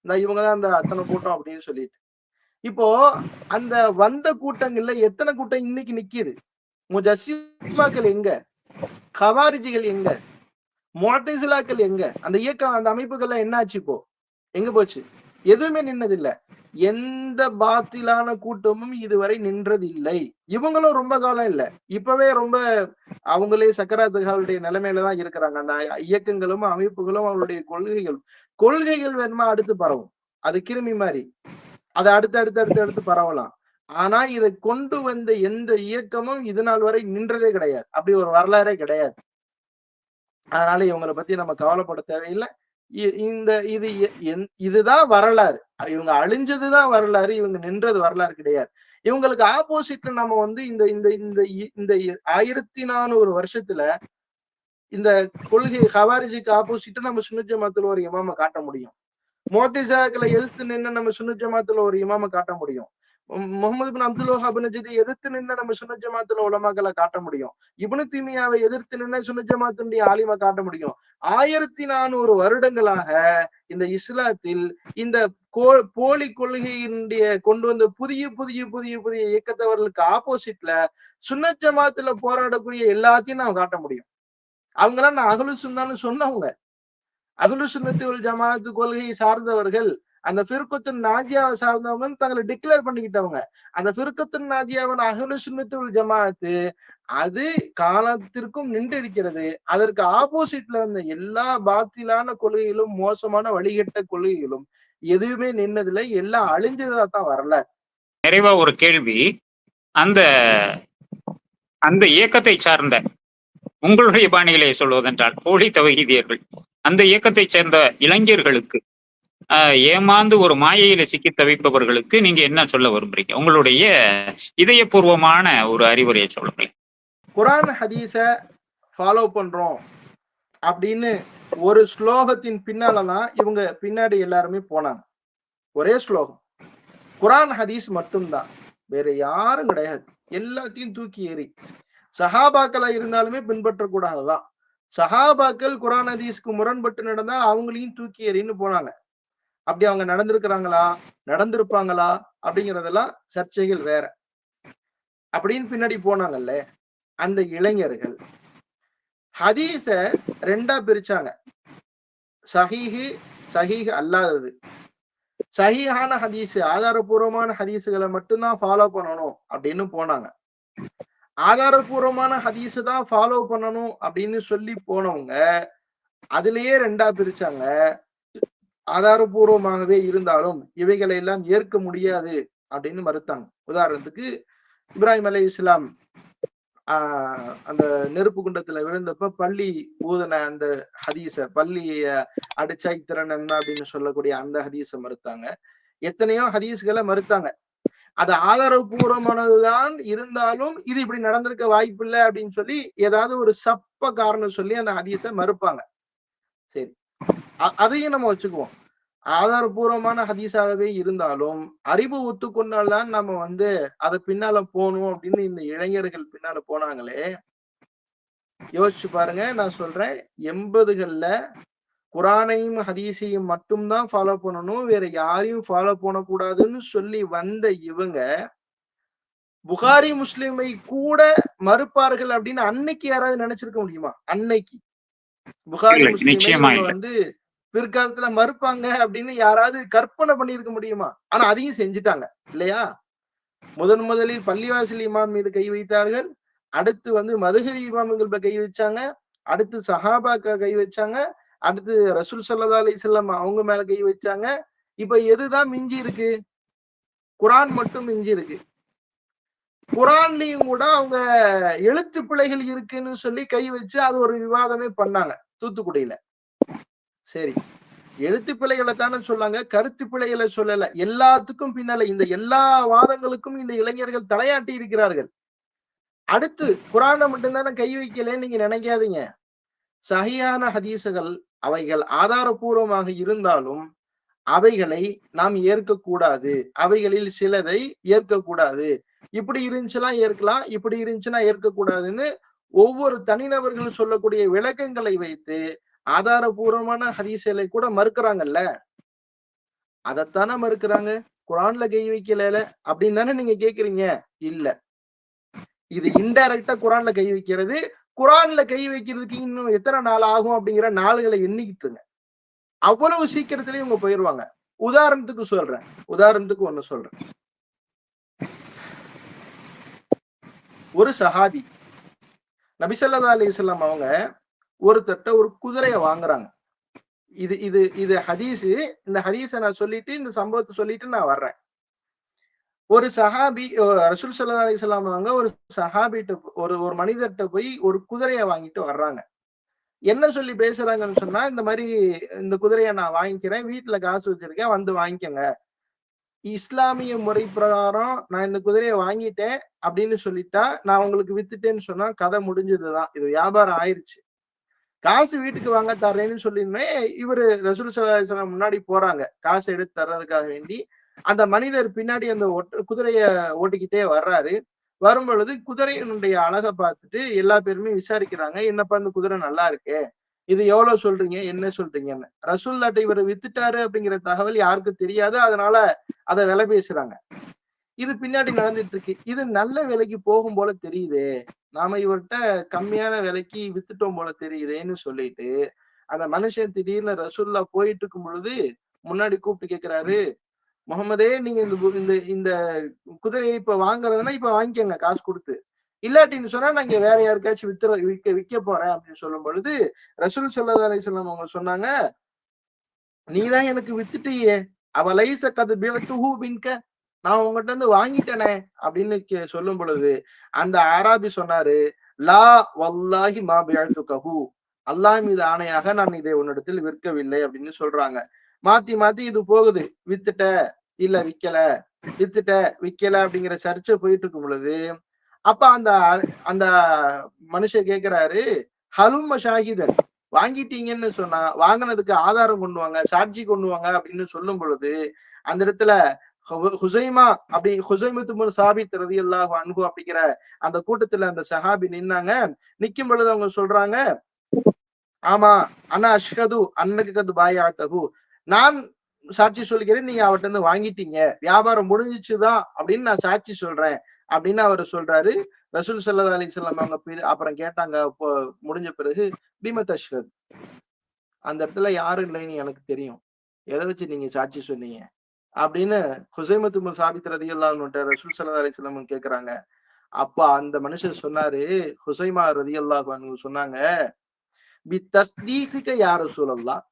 இந்த இவங்கதான் அந்த அத்தனை கூட்டம் அப்படின்னு சொல்லிட்டு. இப்போ அந்த வந்த கூட்டங்கள்ல எத்தனை கூட்டம் இன்னைக்கு நிக்குது? முஜஸ்ஸிமாக்கள் எங்க? கவாரிஜிகள் எங்க? முஅத்தஸிலாக்கள் எங்க? அந்த இயக்கம் அந்த அமைப்புகள்லாம் என்னாச்சு இப்போ? எங்க போச்சு? எதுவுமே நின்னதில்லை. எந்த பாத்திலான கூட்டமும் இதுவரை நின்றதில்லை. இவங்களும் ரொம்ப காலம் இல்ல. இப்பவே ரொம்ப அவங்களே சக்கராத்துகளுடைய நிலைமையில தான் இருக்கிறாங்க. அந்த இயக்கங்களும் அமைப்புகளும் அவருடைய கொள்கைகள் வேணுமா அடுத்து பரவும். அது கிருமி மாதிரி. அதை அடுத்து பரவலாம். ஆனா இதை கொண்டு வந்த எந்த இயக்கமும் இது நாள் வரை நின்றதே கிடையாது. அப்படி ஒரு வரலாறே கிடையாது. அதனால இவங்களை பத்தி நம்ம கவலைப்பட தேவையில்லை. இதுதான் வரலாறு. இவங்க அழிஞ்சதுதான் வரலாறு. இவங்க நின்றது வரலாறு கிடையாது. இவங்களுக்கு ஆப்போசிட்ல நம்ம வந்து இந்த இந்த இந்த இந்த 1400 வருஷத்துல இந்த கொள்கை ஹவாரிஜிக்கு ஆப்போசிட்டா நம்ம சுன்னத் ஜமாத்துல ஒரு இமாம காட்ட முடியும். முஅத்தஸிலாக்களை எதிர்த்து நின்று நம்ம சுன்னத் ஜமாத்துல ஒரு இமாம காட்ட முடியும். முகமது பின் அப்துல் வஹாப் நஜ்தி எதிர்த்து நின்று நம்ம சுன்னத் ஜமாத்துல உலமாக்களை காட்ட முடியும். இப்னு தீமியாவை எதிர்த்து நின்று சுன்னத் ஜமாத்துடைய ஆலிமா காட்ட முடியும். 1400 வருடங்களாக இந்த இஸ்லாத்தில் இந்த போலி கொள்கையினுடைய கொண்டு வந்த புதிய புதிய புதிய புதிய இயக்கத்தவர்களுக்கு ஆப்போசிட்ல சுன்னத் ஜமாத்துல போராடக்கூடிய எல்லாத்தையும் நான் காட்ட முடியும். அவங்களாம் நான் அஹ்லு சுன்னான்னு சொன்னவங்க. அஹ்லு சுன்னத்தி வல் ஜமாஅத் கொள்கையை சார்ந்தவர்கள், அந்த ஃபிர்கத்துன் நாஜியாவை சார்ந்தவங்க தங்களை டிக்ளேர் பண்ணிக்கிட்டவங்க. அந்த ஃபிர்கத்துன் நாஜியாவின் அஹ்லு சுன்னத்தி வல் ஜமாஅத் அது காலத்திற்கும் நின்றிருக்கிறது. அதற்கு ஆப்போசிட்ல வந்த எல்லா பாத்திலான கொள்கைகளும் மோசமான வழிகட்ட கொள்கைகளும் எதுவுமே நின்னதில்லை. எல்லாம் அழிஞ்சதா தான் வரல. நிறைவா ஒரு கேள்வி. அந்த அந்த இயக்கத்தை சார்ந்த உங்களுடைய பாணியிலே சொல்வதென்றால் போலி தவஹீதியர்கள், அந்த இயக்கத்தை சேர்ந்த இளைஞர்களுக்கு ஏமாந்து ஒரு மாயையில சிக்கி தவிப்பவர்களுக்கு நீங்க என்ன சொல்ல விரும்புறீங்க? உங்களுடைய இதயபூர்வமான ஒரு அறிவுரையை சொல்லுங்களேன். குரான் ஹதீஸ ஃபாலோ பண்றோம் அப்படின்னு ஒரு ஸ்லோகத்தின் பின்னாலதான் இவங்க பின்னாடி எல்லாருமே போனாங்க. ஒரே ஸ்லோகம், குரான் ஹதீஸ் மட்டும்தான், வேற யாரும் கிடையாது. எல்லாத்தையும் தூக்கி ஏறி சஹாபாக்களா இருந்தாலுமே பின்பற்றக்கூடாதுதான். சஹாபாக்கள் குரான் ஹதீஸ்க்கு முரண்பட்டு நடந்தால் அவங்களையும் தூக்கி எறின்னு போனாங்க. அப்படி அவங்க நடந்திருக்கிறாங்களா, நடந்திருப்பாங்களா அப்படிங்கறதெல்லாம் சர்ச்சைகள் வேற. அப்படின்னு பின்னாடி போனாங்கல்ல அந்த இளைஞர்கள் ஹதீஸ 2ஆ பிரிச்சாங்க. சஹீஹ் அல்லாதது. சஹீஹான ஹதீஸ், ஆதாரபூர்வமான ஹதீஸுகளை மட்டும்தான் ஃபாலோ பண்ணணும் அப்படின்னு போனாங்க. ஆதாரபூர்வமான ஹதீஸ் தான் ஃபாலோ பண்ணணும் அப்படின்னு சொல்லி போனவங்க அதுலயே 2ஆ பிரிச்சாங்க. ஆதாரபூர்வமாகவே இருந்தாலும் இவைகளை எல்லாம் ஏற்க முடியாது அப்படின்னு மறுத்தாங்க. உதாரணத்துக்கு இப்ராஹிம் அலை இஸ்லாம் அந்த நெருப்பு குண்டத்துல விழுந்தப்ப பள்ளி ஊதன அந்த ஹதீஸ, பள்ளிய அடிச்சா இத்தனை நன்மை அப்படின்னு சொல்லக்கூடிய அந்த ஹதீஸ மறுத்தாங்க. எத்தனையோ ஹதீஸ்களை மறுத்தாங்க. அது ஆதாரபூர்வமானதுதான் இருந்தாலும் இது இப்படி நடந்திருக்க வாய்ப்பு இல்லை அப்படின்னு சொல்லி ஏதாவது ஒரு சப்ப காரணம் சொல்லி அந்த ஹதீஸ மறுப்பாங்க. சரி, அதையும் நம்ம வச்சுக்குவோம். ஆதாரபூர்வமான ஹதீஸாகவே இருந்தாலும் அறிவு ஒத்துக்கொண்டால்தான் நம்ம அதை பின்னால போகணும் அப்படின்னு இந்த இளைஞர்கள் பின்னால போனாங்களே. யோசிச்சு பாருங்க. நான் சொல்றேன், 80கள்ல குரானையும் ஹதீஸையும் மட்டும்தான் ஃபாலோ பண்ணணும், வேற யாரையும் ஃபாலோ பண்ணக்கூடாதுன்னு சொல்லி வந்த இவங்க புகாரி முஸ்லிமை கூட மறுப்பார்கள் அப்படின்னு அன்னைக்கு யாராவது நினைச்சிருக்க முடியுமா? அன்னைக்கு புகாரி முஸ்லிமை இவங்க பிற்காலத்துல மறுப்பாங்க அப்படின்னு யாராவது கற்பனை பண்ணியிருக்க முடியுமா? ஆனா அதையும் செஞ்சுட்டாங்க இல்லையா? முதலில் பள்ளிவாசல் இமாம் மீது கை வைத்தார்கள். அடுத்து மதுஹபி இமாம்கள் கை வச்சாங்க. அடுத்து சஹாபாக்கள் கை வச்சாங்க. அடுத்து ரசூல் ஸல்லல்லாஹு அலைஹி வஸல்லம் அவங்க மேல கை வச்சாங்க. இப்ப எதுதான் மிஞ்சி இருக்கு? குரான் மட்டும் மிஞ்சி இருக்கு. குரான்லயும் கூட அவங்க எழுத்து பிழைகள் இருக்குன்னு சொல்லி கை வச்சு அது ஒரு விவாதமே பண்ணாங்க தூத்துக்குடியில. சரி, எழுத்து பிழைகளை தானே சொல்லாங்க, கருத்து பிழைகளை சொல்லல. எல்லாத்துக்கும் பின்னால இந்த எல்லா வாதங்களுக்கும் இந்த இளைஞர்கள் தலையாட்டி இருக்கிறார்கள். அடுத்து குரானை மட்டும்தானே கை வைக்கலன்னு நீங்க நினைக்காதீங்க. சஹீஹான ஹதீசுகள் அவைகள் ஆதாரபூர்வமாக இருந்தாலும் அவைகளை நாம் ஏற்கக்கூடாது. அவைகளில் சிலதை ஏற்கக்கூடாது. இப்படி இருந்துச்சுன்னா ஏற்கலாம், இப்படி இருந்துச்சுன்னா ஏற்கக்கூடாதுன்னு ஒவ்வொரு தனிநபர்களும் சொல்லக்கூடிய விளக்கங்களை வைத்து ஆதாரபூர்வமான ஹதீஸ்களை கூட மறுக்கிறாங்கல்ல. அதைத்தானே மறுக்கிறாங்க. குரான்ல கை வைக்கல அப்படின்னு தானே நீங்க கேக்குறீங்க? இல்ல, இது இன்டைரக்டா குரான்ல கை வைக்கிறது. குரான்ல கை வைக்கிறதுக்கு இன்னும் எத்தனை நாள் ஆகும் அப்படிங்கிற நாளுகளை எண்ணிக்கிட்டுங்க. அவ்வளவு சீக்கிரத்திலேயே இவங்க போயிருவாங்க. உதாரணத்துக்கு ஒண்ணு சொல்றேன். ஒரு சஹாபி நபி ஸல்லல்லாஹு அலைஹி வஸல்லம் அவங்க ஒரு குதிரையை வாங்குறாங்க. இது இது இது ஹதீஸ். இந்த ஹதீஸை நான் சொல்லிட்டு இந்த சம்பவத்தை சொல்லிட்டு நான் வர்றேன். ஒரு சஹாபி ரசூல் ஸல்லல்லாஹு அலைஹி வஸல்லம் அவங்க ஒரு சஹாபிட்ட ஒரு மனிதர்கிட்ட போய் ஒரு குதிரையை வாங்கிட்டு வர்றாங்க. என்ன சொல்லி பேசுறாங்கன்னு சொன்னா, இந்த மாதிரி இந்த குதிரையை நான் வாங்கிக்கிறேன், வீட்டுல காசு வச்சிருக்கேன், வந்து வாங்கிக்கோங்க. இஸ்லாமிய முறை பிரகாரம் நான் இந்த குதிரையை வாங்கிட்டேன் அப்படின்னு சொல்லிட்டா, நான் உங்களுக்கு வித்துட்டேன்னு சொன்னா கதை முடிஞ்சதுதான். இது வியாபாரம் ஆயிருச்சு. காசு வீட்டுக்கு வாங்க தர்றேன்னு சொல்லிருந்தே இவரு ரசூல் ஸல்லல்லாஹு அலைஹி வஸல்லம் முன்னாடி போறாங்க காசு எடுத்து தர்றதுக்காக வேண்டி. அந்த மனிதர் பின்னாடி அந்த குதிரைய ஓட்டிக்கிட்டே வர்றாரு. வரும் பொழுது குதிரையினுடைய அழகை பார்த்துட்டு எல்லா பேருமே விசாரிக்கிறாங்க, என்னப்பா இந்த குதிரை நல்லா இருக்கு, இது எவ்வளவு சொல்றீங்க, என்ன சொல்றீங்கன்னு. ரசூலுல்லாஹ்ட்ட இவர் வித்துட்டாரு அப்படிங்கிற தகவல் யாருக்கும் தெரியாது. அதனால அதை விலை பேசுறாங்க. இது பின்னாடி நடந்துட்டு இருக்கு. இது நல்ல விலைக்கு போகும் போல தெரியுது, நாம இவர்கிட்ட கம்மியான விலைக்கு வித்துட்டோம் போல தெரியுதேன்னு சொல்லிட்டு அந்த மனுஷன் திடீர்னு ரசூலுல்லாஹ் போயிட்டு இருக்கும் பொழுது முன்னாடி கூப்பிட்டு கேட்கிறாரு, முகமதே, நீங்க இந்த இந்த குதிரையை இப்ப வாங்குறதுன்னா இப்ப வாங்கிக்கோங்க காசு கொடுத்து, இல்லாட்டின்னு சொன்னா நான் இங்க வேற யாருக்காச்சும் விற்க போறேன் அப்படின்னு சொல்லும் பொழுது ரசூல் ஸல்லல்லாஹு அலைஹி வஸல்லம் அவங்க சொன்னாங்க, நீதான் எனக்கு வித்துட்டியே, அவ லைஸ கது பிஅத்துஹு பின்க, நான் உங்ககிட்ட இருந்து வாங்கிட்டேனே அப்படின்னு சொல்லும் பொழுது அந்த ஆராபி சொன்னாரு, லா வல்லாஹி மா பிஅத்துகஹு, அல்லாஹ் மீது ஆணையாக நான் இதை உன்னிடத்தில் விற்கவில்லை அப்படின்னு சொல்றாங்க. மாத்தி மாத்தி இது போகுது, வித்துட்ட இல்ல விக்கல, வித்துட்ட விக்கல அப்படிங்கிற சர்ச்சை போயிட்டு இருக்கும் பொழுது அப்ப அந்த அந்த மனுஷன் கேக்குறாரு, ஹலும்ம ஷாஹிதன், வாங்கிட்டீங்கன்னு சொன்னா வாங்கினதுக்கு ஆதாரம் கொண்டு வாங்க, சாட்சி கொண்டு வாங்க அப்படின்னு சொல்லும் பொழுது அந்த இடத்துல ஹுசைமத்து சாபித் ரலியல்லாஹு அன்ஹு அப்படிங்கிற அந்த கூட்டத்துல அந்த சஹாபி நின்னாங்க. நிக்கும் பொழுது அவங்க சொல்றாங்க, ஆமா அண்ணா அஷ்ஹது அன்னக கத் பாயஅதஹு, நான் சாட்சி சொல்கிறேன், நீங்க அவர்கிட்ட இருந்து வாங்கிட்டீங்க, வியாபாரம் முடிஞ்சிச்சுதான் அப்படின்னு நான் சாட்சி சொல்றேன் அப்படின்னு அவர் சொல்றாரு. ரசூல் ஸல்லல்லாஹு அலைஹி வஸல்லம் அவங்க அப்புறம் கேட்டாங்க, முடிஞ்ச பிறகு பீம தஷ்ஹத், அந்த இடத்துல யாரும் இல்லைன்னு எனக்கு தெரியும், எதை வச்சு நீங்க சாட்சி சொன்னீங்க அப்படின்னு ஹுசைமத்து சாபித் ரலியல்லாஹு அன்ஹு ரசூல் ஸல்லல்லாஹு அலைஹி வஸல்லம் கேக்குறாங்க. அப்ப அந்த மனுஷன் சொன்னாரு, ஹுசைமா ரலியல்லாஹு அன்ஹு சொன்னாங்க, பி தஸ்தீக யா ரசூலல்லாஹ்,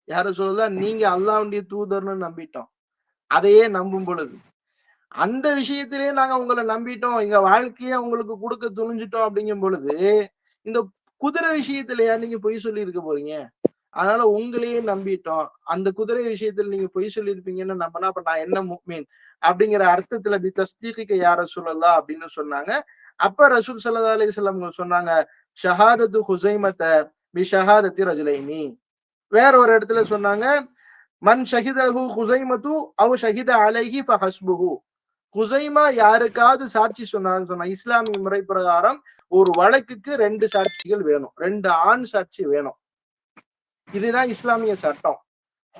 யார சொல்லலாம், நீங்க அல்லாஹ்வுடைய தூதர்னு நம்பிட்டோம். அதையே நம்பும் பொழுது அந்த விஷயத்திலேயே நாங்க உங்கள நம்பிட்டோம். எங்க வாழ்க்கைய உங்களுக்கு குடுக்க துணிஞ்சுட்டோம் அப்படிங்கும் பொழுது, இந்த குதிரை விஷயத்திலயா நீங்க பொய் சொல்லியிருக்க போறீங்க? அதனால உங்களையே நம்பிட்டோம். அந்த குதிரை விஷயத்துல நீங்க பொய் சொல்லியிருப்பீங்கன்னு நம்புனா, அப்ப நான் என்ன முஃமின் அப்படிங்கிற அர்த்தத்துல தஸ்தீகிக்க யா ரசூலல்லாஹ் அப்படின்னு சொன்னாங்க. அப்ப ரசூல் ஸல்லல்லாஹு அலைஹி வஸல்லம் சொன்னாங்க, ஷஹாதத்து ஹுஸைமத்த பி ஷஹாதத்தி ரஜுலைனி. வேற ஒரு இடத்துல சொன்னாங்க, மன் ஷஹிதஹு ஹுஸைமத்து அவ் ஷஹித அலைஹி ஃபஹஸ்புஹு. குசைமா யாருக்காவது சாட்சி சொன்னான்னு சொன்னா, இஸ்லாமிய முறை பிரகாரம் ஒரு வழக்குக்கு 2 சாட்சிகள் வேணும். 2 ஆண் சாட்சி வேணும். இதுதான் இஸ்லாமிய சட்டம்.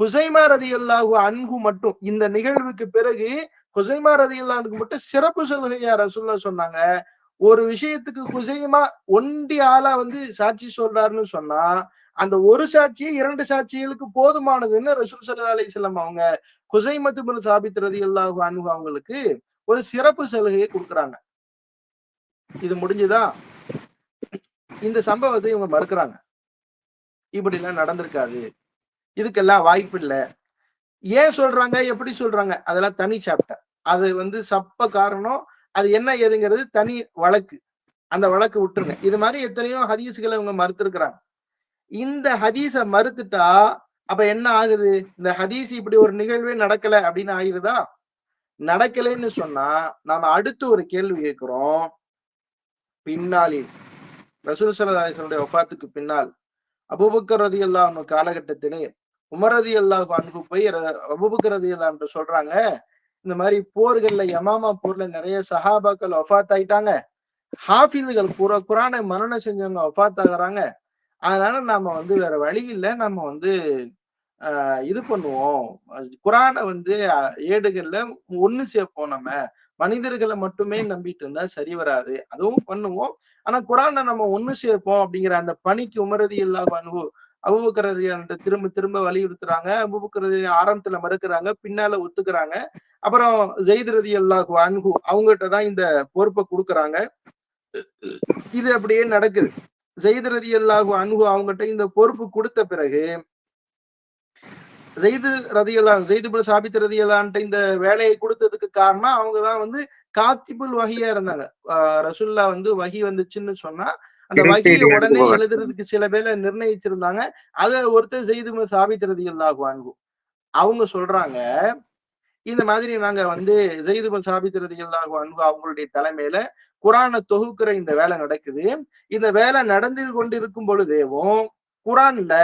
ஹுசைமா ரலியல்லாஹு அன்ஹு மட்டும் இந்த நிகழ்வுக்கு பிறகு ஹுசைமா ரலியல்லாஹு அன்ஹு மட்டும் சிறப்பு சலுகையா ரசூலுல்லாஹ் சொன்னாங்க. ஒரு விஷயத்துக்கு ஹுசைமா ஒண்டி ஆளா வந்து சாட்சி சொல்றாருன்னு சொன்னா, அந்த ஒரு சாட்சியே 2 சாட்சிகளுக்கு போதுமானதுன்னு ரசூல் ஸல்லல்லாஹு அலைஹி வஸல்லம் அவங்க ஹுசைமத்து பின் சாபித் ரலியல்லாஹு அன்ஹு அவங்களுக்கு ஒரு சிறப்பு சலுகையை கொடுக்குறாங்க. இது முடிஞ்சுதா? இந்த சம்பவத்தை இவங்க மறுக்கிறாங்க. இப்படி எல்லாம் நடந்திருக்காது. இதுக்கெல்லாம் வாய்ப்பு இல்ல. ஏன் சொல்றாங்க? எப்படி சொல்றாங்க? அதெல்லாம் தனி சாப்டர். அது வந்து சப்ப காரணம். அது என்ன ஏதுங்கிறது தனி வழக்கு. அந்த வழக்கு விட்டுருங்க. இது மாதிரி எத்தனையோ ஹதீஸ்களை இவங்க மறுத்திருக்கிறாங்க. இந்த ஹதீஸ மறுத்துட்டா அப்ப என்ன ஆகுது? இந்த ஹதீஸ் இப்படி ஒரு நிகழ்வே நடக்கல அப்படின்னு ஆயிருதா? நடக்கலைன்னு சொன்னா நாம அடுத்து ஒரு கேள்வி கேட்கிறோம். பின்னாளில் ரசூல் ஸல்லல்லாஹு அலைஹி வஸல்லம் வஃபாத்துக்கு பின்னால் அபூபக்கர் ரலியல்லாஹு அன்ஹு காலகட்டத்திலே உமர் ரலியல்லாஹு அன்ஹு போய் அபூபக்கர் ரலியல்லாஹு அன்ஹு சொல்றாங்க, இந்த மாதிரி போர்கள்ல யமாமா போர்ல நிறைய சஹாபாக்கள் வஃபாத் ஆயிட்டாங்க. ஹாஃபில்கள் குரானை மனனம் செஞ்சவங்க வஃபாத் ஆகுறாங்க. அதனால நாம வந்து வேற வழி இல்ல. நம்ம வந்து இது பண்ணுவோம். குரானை வந்து ஏடுகள்ல ஒண்ணு சேர்ப்போம் நம்ம. மனிதர்களை மட்டுமே நம்பிட்டு இருந்தா சரி வராது. அதுவும் பண்ணுவோம். ஆனா குரானை நம்ம ஒண்ணு சேர்ப்போம் அப்படிங்கிற அந்த பணிக்கு உமர் ரலியல்லாஹு அன்ஹு அபூபக்கர் ரலியல்லாஹு திரும்ப திரும்ப வலியுறுத்துறாங்க. அபூபக்கர் ரலியல்லாஹு ஆரம்பத்துல மறுக்கிறாங்க. பின்னால ஒத்துக்கிறாங்க. அப்புறம் ஸைத் ரலியல்லாஹு அன்ஹு அவங்ககிட்ட தான் இந்த பொறுப்பை கொடுக்குறாங்க. இது அப்படியே நடக்குது. ஸைத் ரலியல்லாஹு அன்ஹு அவங்ககிட்ட இந்த பொறுப்பு கொடுத்த பிறகு ஸைத் பின் சாபித் ரலியல்லாஹு இந்த வேலையை கொடுத்ததுக்கு காரணம் அவங்க தான் வந்து காத்திபுல் வஹியா இருந்தாங்க. ரசூலுல்லாஹ் வந்து வஹி வந்துச்சுன்னு சொன்னா அந்த வஹியை உடனே எழுதுறதுக்கு சில பேரை நிர்ணயிச்சிருந்தாங்க. அத ஒருத்தர் ஸைத் பின் சாபித் ரலியல்லாஹு அன்ஹு அவங்க சொல்றாங்க, இந்த மாதிரி நாங்க வந்து ஸைத் பின் சாபித் ரலியல்லாஹு அன்ஹு அவங்களுடைய தலைமையில குரானை தொகுக்கிற இந்த வேலை நடக்குது. இந்த வேலை நடந்து கொண்டிருக்கும் பொழுதேவும் குரான்ல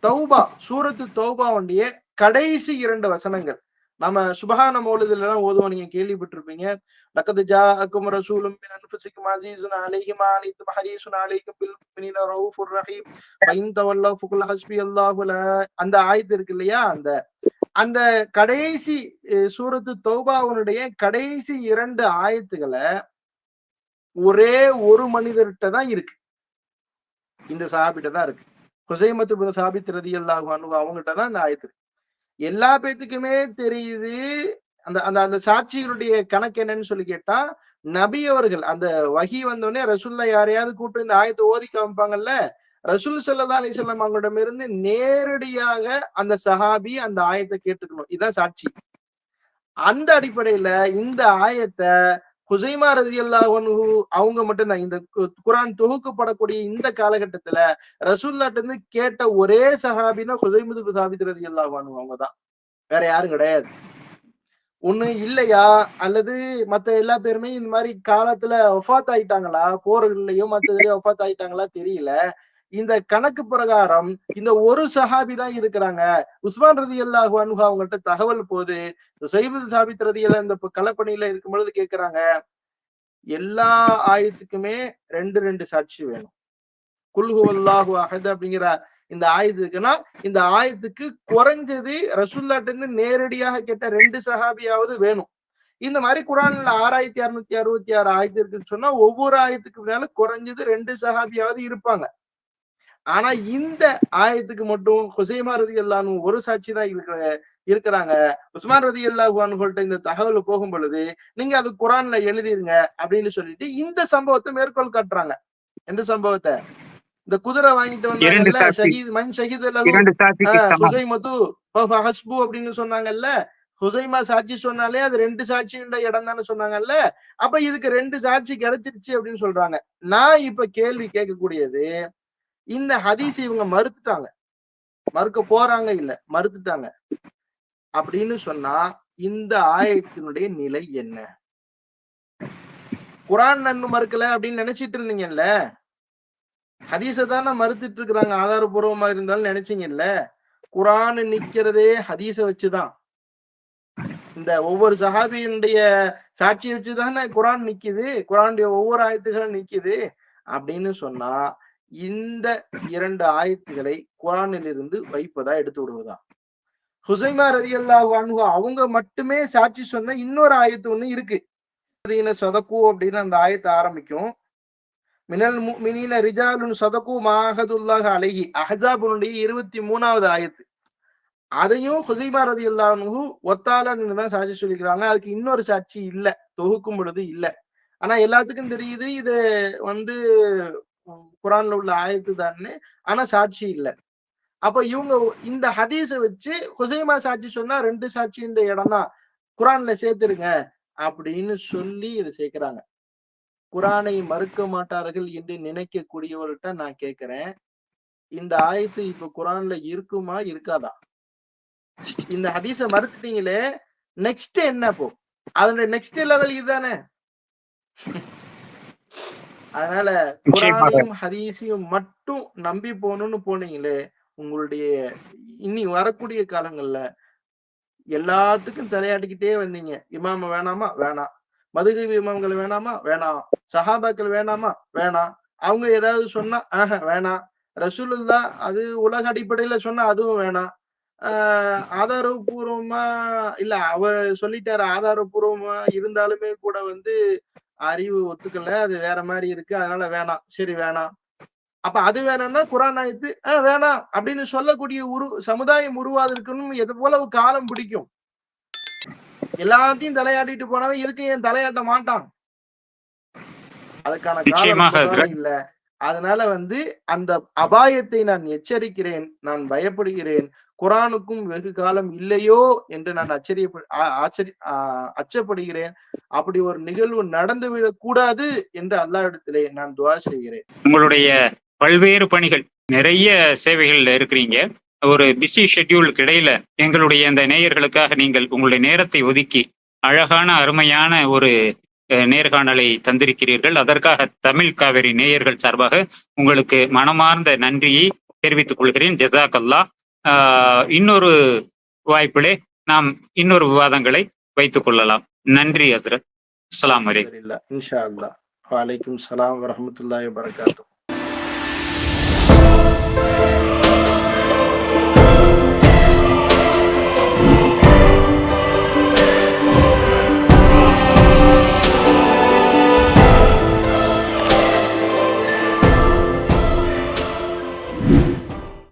தௌபா சூரத்து தௌபாவுடைய கடைசி 2 வசனங்கள் நம்ம சுபஹான மௌலிதுல எல்லாம் ஓதுவோம். நீங்க கேள்விப்பட்டிருப்பீங்க. லக்கத் ஜாஅக்கும் ரசூலும் மின் அன்ஃபுசிக்கும் அஸீஸுன் அலைஹி மா அனித்தும் ஹரீஸுன் அலைக்கும் பில் முஃமினீன ரഊஃபுர் ரஹீம் ஃபஇன் தவல்லவ் ஃபகுல் ஹஸ்பியல்லாஹு லா. அந்த ஆயத்து இருக்கு இல்லையா? அந்த கடைசி சூரத்து தௌபாவுடைய கடைசி 2 ஆயத்துகளை ஒரே ஒரு மனிதர்கிட்ட தான் இருக்கு. இந்த சஹாபிட்ட தான் இருக்கு. ஹுசைமத்து பின் சாபித் ரலியல்லாஹு அன்ஹு அவங்ககிட்ட தான் இந்த ஆயத்து. எல்லா பேத்துக்குமே தெரியுது. அந்த அந்த அந்த சாட்சிகளுடைய கணக்கு என்னன்னு சொல்லி கேட்டா, நபி அவர்கள் அந்த வஹி வந்தோடனே ரசூலுல்லாஹ் யாரையாவது கூப்பிட்டு இந்த ஆயத்தை ஓதி காமிப்பாங்கல்ல, ரசூல் ஸல்லல்லாஹு அலைஹி வஸல்லம் அவங்களிடமிருந்து நேரடியாக அந்த சஹாபி அந்த ஆயத்தை கேட்டுக்கணும். இதான் சாட்சி. அந்த அடிப்படையில இந்த ஆயத்தை ஹுசைமா ரலியல்லாஹு அன்ஹு அவங்க மட்டும்தான் இந்த குரான் தொகுக்கப்படக்கூடிய இந்த காலகட்டத்துல ரசூலுல்லாஹ்ட்ட இருந்து கேட்ட ஒரே சஹாபினா ஹுசைமத்து பின் சாபித் ரலியல்லாஹு அன்ஹு அவங்கதான். வேற யாரும் கிடையாது. ஒண்ணு இல்லையா அல்லது மத்த எல்லா பேருமே இந்த மாதிரி காலத்துல வஃபாத் ஆயிட்டாங்களா, போர்கள்லயும் மத்ததுலயும் வஃபாத் ஆயிட்டாங்களா தெரியல. இந்த கணக்கு பிரகாரம் இந்த ஒரு சஹாபி தான் இருக்கிறாங்க. உஸ்மான் ரலியல்லாஹு அன்ஹு அவங்கள்ட்ட தகவல் போகுது. ஸைத் சாபித் ரலியல்லாஹு இந்த களப்பணியில இருக்கும் பொழுது கேட்கிறாங்க, எல்லா ஆயத்துக்குமே 2 சாட்சி வேணும். குல் ஹுவல்லாஹு அஹத் அப்படிங்கிற இந்த ஆயத்து இருக்குன்னா இந்த ஆயத்துக்கு குறைஞ்சது ரசூலுல்லாஹ்ட்ட இருந்து நேரடியாக கேட்ட 2 சஹாபியாவது வேணும். இந்த மாதிரி குரான்ல 6666 ஆயத்து இருக்குன்னு சொன்னா ஒவ்வொரு ஆயத்துக்கு மேல குறைஞ்சது 2 சஹாபியாவது இருப்பாங்க. ஆனா இந்த ஆயத்துக்கு மட்டும் ஹுசைமா ரலியல்லாஹு அன்ஹு ஒரு சாட்சி தான் இருக்கிறாங்க. உஸ்மான் ரலியல்லாஹு அன்ஹுட்ட இந்த தகவல் போகும் பொழுது நீங்க அது குரான்ல எழுதிருங்க அப்படின்னு சொல்லிட்டு இந்த சம்பவத்தை மேற்கோள் காட்டுறாங்க. எந்த சம்பவத்தை? இந்த குதிரை வாங்கிட்டு இரண்டு வந்தாங்கல்ல, சாட்சி, ஷஹீத் மன் ஷஹீத லஹு இரண்டு சாட்சிக்கு சமம். ஹுசைமத்து ஹஸ்பு அப்படின்னு சொன்னாங்கல்ல. ஹுசைமா சாட்சி சொன்னாலே அது 2 சாட்சியுள்ள இடம் தானே சொன்னாங்கல்ல. அப்ப இதுக்கு 2 சாட்சி கிடைச்சிருச்சு அப்படின்னு சொல்றாங்க. நான் இப்ப கேள்வி கேட்கக்கூடியது, இந்த ஹதீஸ் இவங்க மறுத்துட்டாங்க. மறுக்க போறாங்க இல்ல, மறுத்துட்டாங்க. அப்படின்னு சொன்னா இந்த ஆயத்தினுடைய நிலை என்ன? குர்ஆன் நன்னு மறுக்கல அப்படின்னு நினைச்சிட்டு இருந்தீங்கல்ல, ஹதீஸ தானே மறுத்துட்டு இருக்கிறாங்க ஆதாரபூர்வமா இருந்தாலும் நினைச்சீங்கல்ல. குர்ஆன் நிக்கிறதே ஹதீஸ வச்சுதான். இந்த ஒவ்வொரு சஹாபியினுடைய சாட்சியை வச்சுதானே குர்ஆன் நிக்குது. குர்ஆனுடைய ஒவ்வொரு ஆயத்துகளும் நிக்குது. அப்படின்னு சொன்னா இந்த 2 ஆயத்துகளை குர்ஆனில் இருந்து வைப்பதா எடுத்து விடுவதா? ஹுசைமா ரலியல்லாஹு அன்ஹு அவங்க மட்டுமே சாட்சி சொன்ன இன்னொரு ஆயத்து ஒண்ணு இருக்கு. சதகு அப்படின்னு அந்த ஆயத்தை ஆரம்பிக்கும். மினல் முஃமினீன ரிஜாலுன் சதகு மா அஹதுல்லாஹ் அலைஹி, அஹ்ஸாபுனுடைய 23வது ஆயத்து. அதையும் ஹுசைமா ரலியல்லாஹு அன்ஹு ஒத்தாலன்னு தான் சாட்சி சொல்லிக்கிறாங்க. அதுக்கு இன்னொரு சாட்சி இல்ல, தொகுக்கும் பொழுது இல்ல. ஆனா எல்லாத்துக்கும் தெரியுது இது வந்து குர்ஆன்ல உள்ள ஆயத்து தான்னு. ஆனா சாட்சி இல்ல. அப்ப இவங்க இந்த ஹதீஸ வச்சு ஹுசைமா சாட்சி சொன்னா 2 சாட்சின்ற இடம் தான் குர்ஆன்ல சேர்த்துருங்க அப்படின்னு சொல்லி இதை சேர்க்கிறாங்க. குர்ஆனை மறுக்க மாட்டார்கள் என்று நினைக்கக்கூடியவர்கிட்ட நான் கேட்கிறேன், இந்த ஆயத்து இப்ப குர்ஆன்ல இருக்குமா இருக்காதா? இந்த ஹதீஸ மறுத்துட்டீங்களே, நெக்ஸ்ட் என்ன போ? அதோட நெக்ஸ்ட் லெவல் இதுதானே. அதனால குர்ஆனையும் ஹதீஸையும் மட்டும் நம்பி போகணும்னு போனீங்களே, உங்களுடைய இனி வரக்கூடிய காலங்கள்ல எல்லாத்துக்கும் தலையாட்டிக்கிட்டே வந்தீங்க. இமாம வேணாமா? வேணாம். மதுஹப் இமாம்கள் வேணாமா? வேணாம். சஹாபாக்கள் வேணாமா? வேணாம். அவங்க ஏதாவது சொன்னா வேணாம். ரசூலுல்லாஹ் அது உலக அடிப்படையில சொன்னா அதுவும் வேணாம். ஆதாரபூர்வமா இல்ல அவர் சொல்லிட்டாரு, ஆதாரபூர்வமா இருந்தாலுமே கூட வந்து அறிவு ஒத்துக்கல, அது வேற மாதிரி இருக்கு, அதனால வேணாம். சரி வேணாம். அப்ப அது வேணாம்னா குர்ஆன் ஆயத்து வேணாம் அப்படின்னு சொல்லக்கூடிய சமுதாயம் உருவாவதற்குன்னு எவ்வளவு காலம் பிடிக்கும்? எல்லாத்தையும் தலையாட்டிட்டு போனவன் எதுக்கு ஏன் தலையாட்ட மாட்டான்? அதுக்கான காலம் இல்ல. அதனால வந்து அந்த அபாயத்தை நான் எச்சரிக்கிறேன், நான் பயப்படுகிறேன். குர்ஆனுக்கும் வெகு காலம் இல்லையோ என்று நான் அச்சப்படுகிறேன். அப்படி ஒரு நிகழ்வு நடந்துவிடக் கூடாது என்று அல்லாஹ்விடத்திலே நான் துஆ செய்கிறேன். உங்களுடைய பல்வேறு பணிகள், நிறைய சேவைகள்ல இருக்கிறீங்க. ஒரு பிஸி ஷெட்யூலுக்கு இடையில எங்களுடைய அந்த நேயர்களுக்காக நீங்கள் உங்களுடைய நேரத்தை ஒதுக்கி அழகான அருமையான ஒரு நேர்காணலை தந்திருக்கிறீர்கள். அதற்காக தமிழ் காவேரி நேயர்கள் சார்பாக உங்களுக்கு மனமார்ந்த நன்றியை தெரிவித்துக் கொள்கிறேன். ஜஸாக்கல்லா. இன்னொரு வாய்ப்பிலே நாம் இன்னொரு விவாதங்களை வைத்துக் கொள்ளலாம். நன்றி ஹஸ்ரத். அஸ்ஸலாமு அலைக்கும். இன்ஷா அல்லாஹ். வ அலைக்கும் ஸலாம் வ ரஹ்மத்துல்லாஹி வ பரகாத்துஹு.